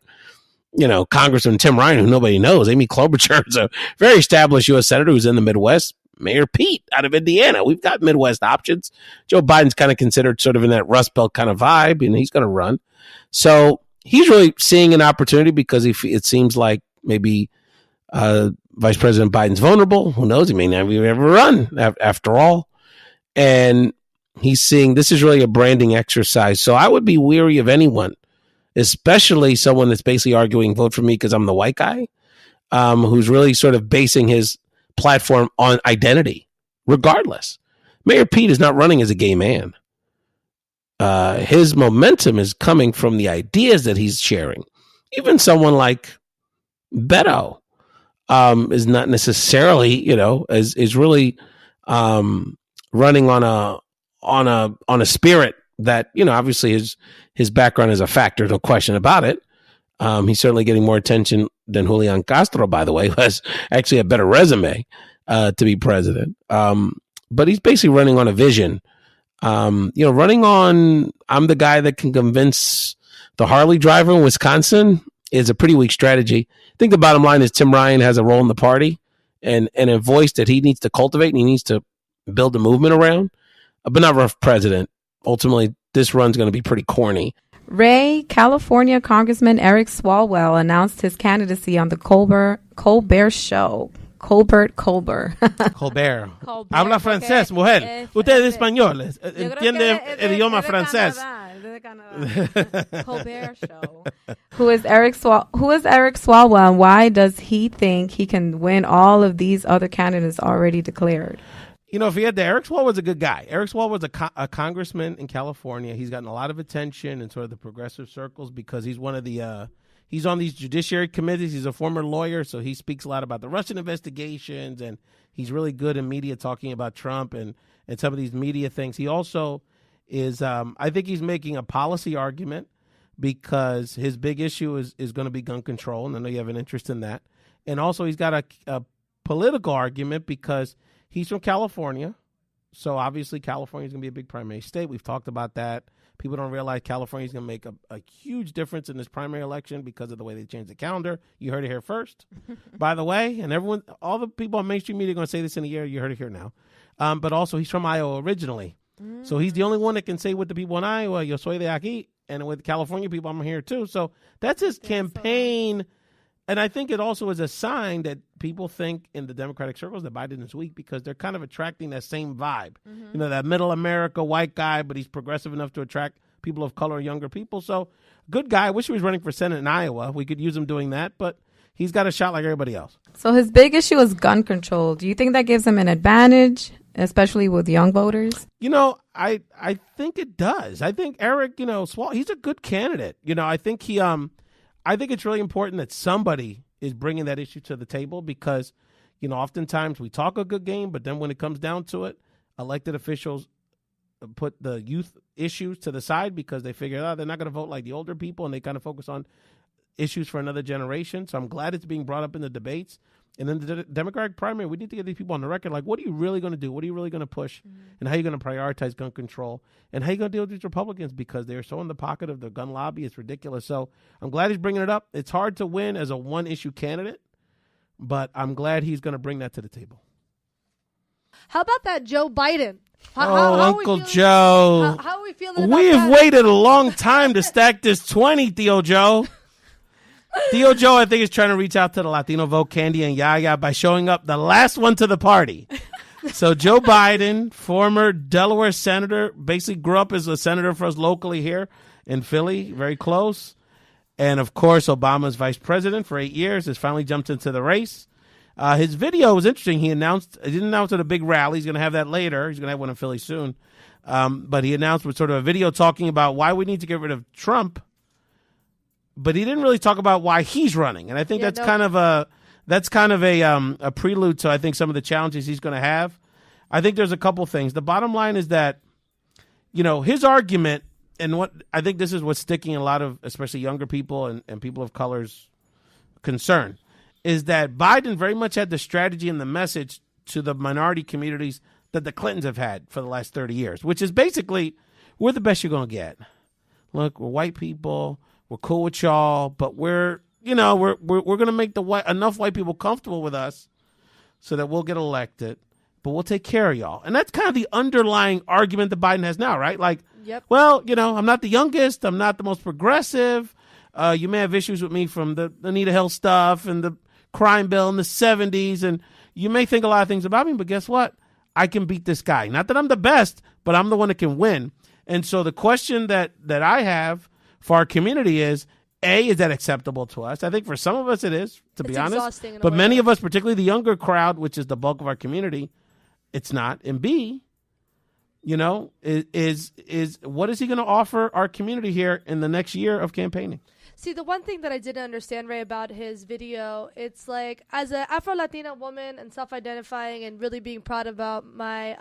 Congressman Tim Ryan, who nobody knows. Amy Klobuchar is a very established U.S. senator who's in the Midwest. Mayor Pete out of Indiana. We've got Midwest options. Joe Biden's kind of considered sort of in that Rust Belt kind of vibe, and he's going to run. So he's really seeing an opportunity because it seems like maybe Vice President Biden's vulnerable. Who knows? He may never ever run after all. And he's seeing this is really a branding exercise. So I would be weary of anyone, especially someone that's basically arguing vote for me because I'm the white guy, who's really sort of basing his platform on identity, regardless. Mayor Pete is not running as a gay man. His momentum is coming from the ideas that he's sharing. Even someone like Beto is not necessarily, is really running on a spirit that, obviously his background is a factor, no question about it. He's certainly getting more attention than Julian Castro, by the way, who has actually a better resume to be president. But he's basically running on a vision. Running on, I'm the guy that can convince the Harley driver in Wisconsin is a pretty weak strategy. I think the bottom line is Tim Ryan has a role in the party and a voice that he needs to cultivate and he needs to build a movement around, but not for president. Ultimately, this run's going to be pretty corny. California Congressman Eric Swalwell announced his candidacy on the Colbert Show. Colbert. Habla francés, mujer. Usted es español. Entiende el idioma francés. Colbert Show. Who is Eric Swalwell, and why does he think he can win all of these other candidates already declared? Eric Swalwell's a good guy. Eric Swalwell's a congressman in California. He's gotten a lot of attention in sort of the progressive circles because he's one of the he's on these judiciary committees. He's a former lawyer, so he speaks a lot about the Russian investigations, and he's really good in media talking about Trump and some of these media things. He also is, I think he's making a policy argument because his big issue is going to be gun control, and I know you have an interest in that. And also he's got a political argument because he's from California, so obviously California is going to be a big primary state. We've talked about that. People don't realize California is going to make a huge difference in this primary election because of the way they changed the calendar. You heard it here first, by the way. And everyone, all the people on mainstream media are going to say this in a year. You heard it here now. But also, he's from Iowa originally. So he's the only one that can say with the people in Iowa, yo soy de aquí. And with California people, I'm here too. So that's his campaign. And I think it also is a sign that people think in the Democratic circles that Biden is weak because they're kind of attracting that same vibe. You know, that middle America white guy, but he's progressive enough to attract people of color, younger people. So good guy. I wish he was running for Senate in Iowa. We could use him doing that, but he's got a shot like everybody else. So his big issue is gun control. Do you think that gives him an advantage, especially with young voters? You know, I think it does. I think Eric, you know, he's a good candidate. You know, I think I think it's really important that somebody is bringing that issue to the table because, you know, oftentimes we talk a good game, but then when it comes down to it, elected officials put the youth issues to the side because they figure out they're not going to vote like the older people, and they kind of focus on issues for another generation. So I'm glad it's being brought up in the debates. And in the Democratic primary, we need to get these people on the record. Like, what are you really going to do? What are you really going to push? And how are you going to prioritize gun control? And how are you going to deal with these Republicans? Because they're so in the pocket of the gun lobby. It's ridiculous. So I'm glad he's bringing it up. It's hard to win as a one-issue candidate, but I'm glad he's going to bring that to the table. How about that Joe Biden? Uncle Joe. How are we feeling about We've that? waited a long time to stack this 20, Theo Joe. Theo Joe, I think, is trying to reach out to the Latino vote, Candy and Yaya, by showing up the last one to the party. So Joe Biden, former Delaware senator, basically grew up as a senator for us locally here in Philly, very close. And, of course, Obama's vice president for 8 years, has finally jumped into the race. His video was interesting. He didn't announce at a big rally. He's going to have that later. He's going to have one in Philly soon. But he announced with sort of a video talking about why we need to get rid of Trump. But he didn't really talk about why he's running, and I think that's kind of a prelude to I think some of the challenges he's going to have. I think there's a couple things. The bottom line is that, you know, his argument, and what I think this is what's sticking a lot of, especially younger people and people of color's concern, is that Biden very much had the strategy and the message to the minority communities that the Clintons have had for the last 30 years, which is basically, we're the best you're going to get. Look, we're white people. We're cool with y'all, but we're going to make enough white people comfortable with us so that we'll get elected, but we'll take care of y'all. And that's kind of the underlying argument that Biden has now, right? Like, well, you know, I'm not the youngest. I'm not the most progressive. You may have issues with me from the Anita Hill stuff and the crime bill in the 70s, and you may think a lot of things about me, but guess what? I can beat this guy. Not that I'm the best, but I'm the one that can win. And so the question that I have for our community is that acceptable to us? I think for some of us it is, to be honest. But many of us, particularly the younger crowd, which is the bulk of our community, it's not. And B, you know, is what is he going to offer our community here in the next year of campaigning? See, the one thing that I didn't understand, Ray, about his video, it's like, as an Afro-Latina woman and self-identifying and really being proud about my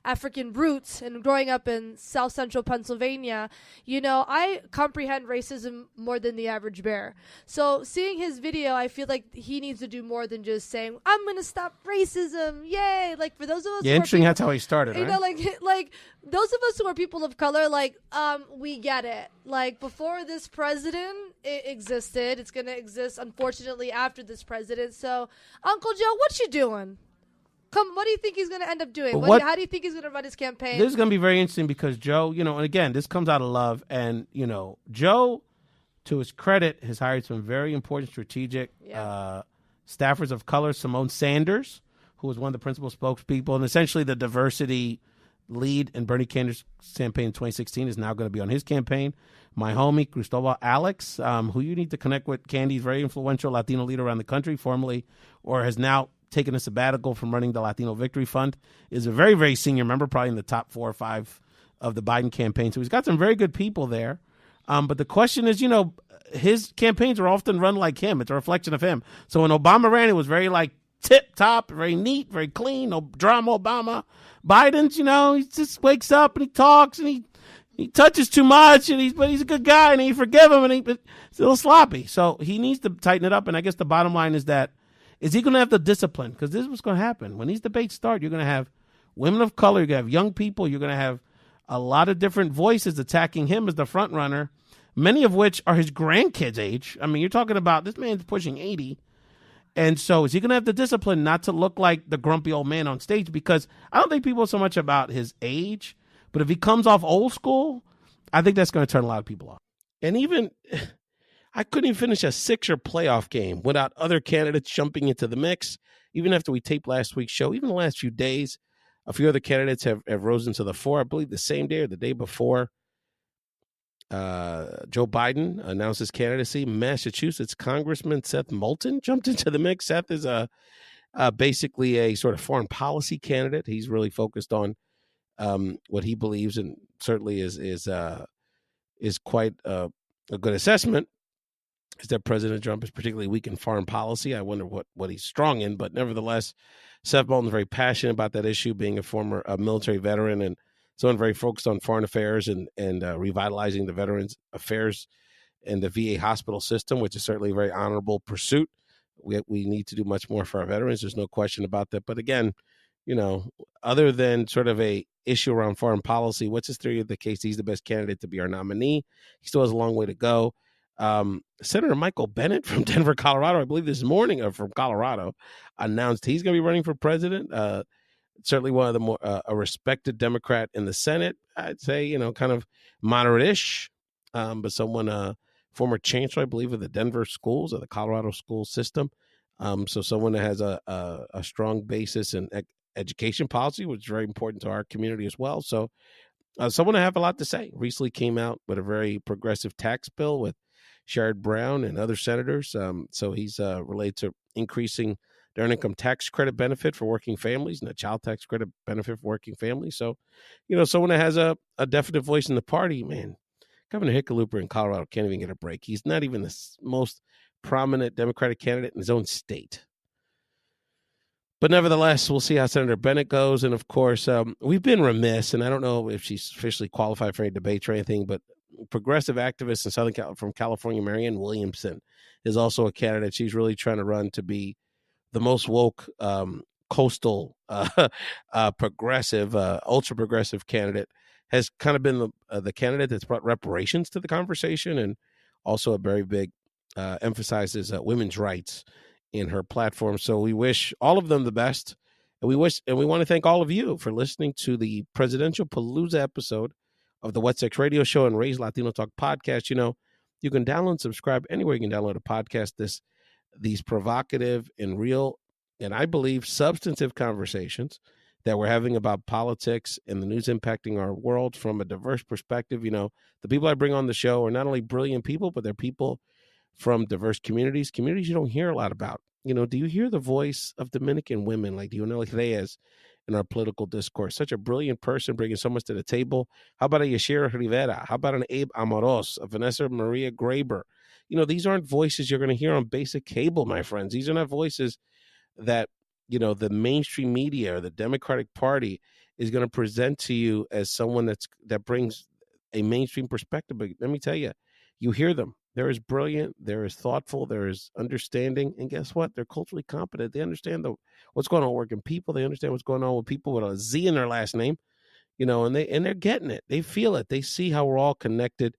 African roots and growing up in South Central Pennsylvania, you know, I comprehend racism more than the average bear. So seeing his video, I feel like he needs to do more than just saying, I'm going to stop racism. Yay. Like, for those of us, interesting. That's how he started, you right? know, like those of us who are people of color, like, we get it. Like, before this president, it existed. It's going to exist, unfortunately, after this president. So, Uncle Joe, what you doing? What do you think he's going to end up doing? How do you think he's going to run his campaign? This is going to be very interesting because Joe, you know, and again, this comes out of love. And, you know, Joe, to his credit, has hired some very important strategic staffers of color. Simone Sanders, who was one of the principal spokespeople and essentially the diversity lead in Bernie Sanders' campaign in 2016, is now going to be on his campaign. My homie, Cristobal Alex, who you need to connect with. Candy's very influential Latino leader around the country, formerly or has now taken a sabbatical from running the Latino Victory Fund, is a very, very senior member, probably in the top 4 or 5 of the Biden campaign. So he's got some very good people there. But the question is, you know, his campaigns are often run like him. It's a reflection of him. So when Obama ran, it was very like tip top, very neat, very clean, no drama Obama. Biden's, you know, he just wakes up and he talks and he He touches too much, but he's a good guy, and he forgive him, and but he's a little sloppy. So he needs to tighten it up. And I guess the bottom line is he going to have the discipline? Because this is what's going to happen. When these debates start, you're going to have women of color, you're going to have young people, you're going to have a lot of different voices attacking him as the front runner, many of which are his grandkids' age. I mean, you're talking about this man's pushing 80. And so is he going to have the discipline not to look like the grumpy old man on stage? Because I don't think people so much about his age, but if he comes off old school, I think that's going to turn a lot of people off. And even I couldn't even finish a Sixer playoff game without other candidates jumping into the mix. Even after we taped last week's show, even the last few days, a few other candidates have risen to the fore. I believe the same day or the day before, Joe Biden announced his candidacy. Massachusetts Congressman Seth Moulton jumped into the mix. Seth is basically a sort of foreign policy candidate. He's really focused on what he believes, and certainly is quite a good assessment, is that President Trump is particularly weak in foreign policy. I wonder what he's strong in, but nevertheless, Seth Moulton is very passionate about that issue, being a former military veteran and someone very focused on foreign affairs and revitalizing the Veterans Affairs and the VA hospital system, which is certainly a very honorable pursuit. We need to do much more for our veterans. There's no question about that. But again, other than sort of a issue around foreign policy, what's his theory of the case? He's the best candidate to be our nominee. He still has a long way to go. Senator Michael Bennet from Denver, Colorado, I believe this morning, from Colorado, announced he's going to be running for president. Certainly one of the more a respected Democrat in the Senate. I'd say, kind of moderate-ish, but someone, former chancellor, I believe, of the Denver schools, of the Colorado school system. So someone that has a strong basis in education policy, which is very important to our community as well. So someone that have a lot to say. Recently came out with a very progressive tax bill with Sherrod Brown and other senators. So he's related to increasing the earned income tax credit benefit for working families and the child tax credit benefit for working families. So, someone that has a definite voice in the party, man. Governor Hickenlooper in Colorado can't even get a break. He's not even the most prominent Democratic candidate in his own state. But nevertheless, we'll see how Senator Bennet goes. And, of course, we've been remiss, and I don't know if she's officially qualified for any debates or anything, but progressive activist in from California, Marianne Williamson, is also a candidate. She's really trying to run to be the most woke coastal progressive, ultra progressive candidate. Has kind of been the candidate that's brought reparations to the conversation, and also a very big emphasizes women's rights in her platform. So we wish all of them the best, and we want to thank all of you for listening to the Presidential Palooza episode of the What's Next radio show and Ray's Latino Talk podcast. You can download and subscribe anywhere you can download a podcast. These provocative and real, and I believe substantive conversations that we're having about politics and the news impacting our world from a diverse perspective. The people I bring on the show are not only brilliant people, but they're people from diverse communities you don't hear a lot about. Do you hear the voice of Dominican women like Dionely Reyes in our political discourse? Such a brilliant person bringing so much to the table. How about a Yaya Rivera? How about an Abe Amoros, a Vanessa Maria Graber? These aren't voices you're going to hear on basic cable, my friends. These are not voices that, the mainstream media or the Democratic Party is going to present to you as someone that brings a mainstream perspective. But let me tell you, you hear them. They're as brilliant, they're as thoughtful, they're as understanding. And guess what? They're culturally competent. They understand what's going on with working people. They understand what's going on with people with a Z in their last name, and they're getting it. They feel it. They see how we're all connected.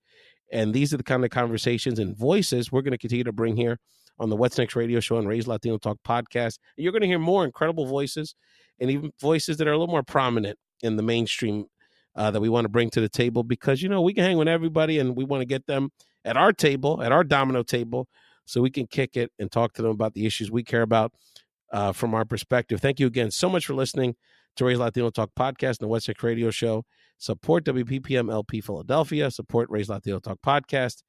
And these are the kind of conversations and voices we're going to continue to bring here on the What's Next radio show and Ray's Latino Talk podcast. And you're going to hear more incredible voices, and even voices that are a little more prominent in the mainstream that we want to bring to the table, because, we can hang with everybody, and we want to get them at our table, at our domino table, so we can kick it and talk to them about the issues we care about from our perspective. Thank you again so much for listening to Ray's Latino Talk podcast and the What's Next radio show. Support WPPM LP Philadelphia. Support Ray's Latino Talk podcast.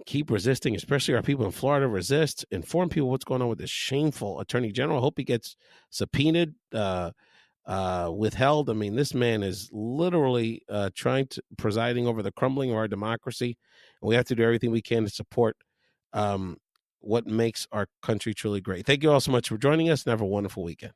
Keep resisting, especially our people in Florida. Resist. Inform people what's going on with this shameful attorney general. Hope he gets subpoenaed, withheld. I mean, this man is literally presiding over the crumbling of our democracy. And we have to do everything we can to support what makes our country truly great. Thank you all so much for joining us, and have a wonderful weekend.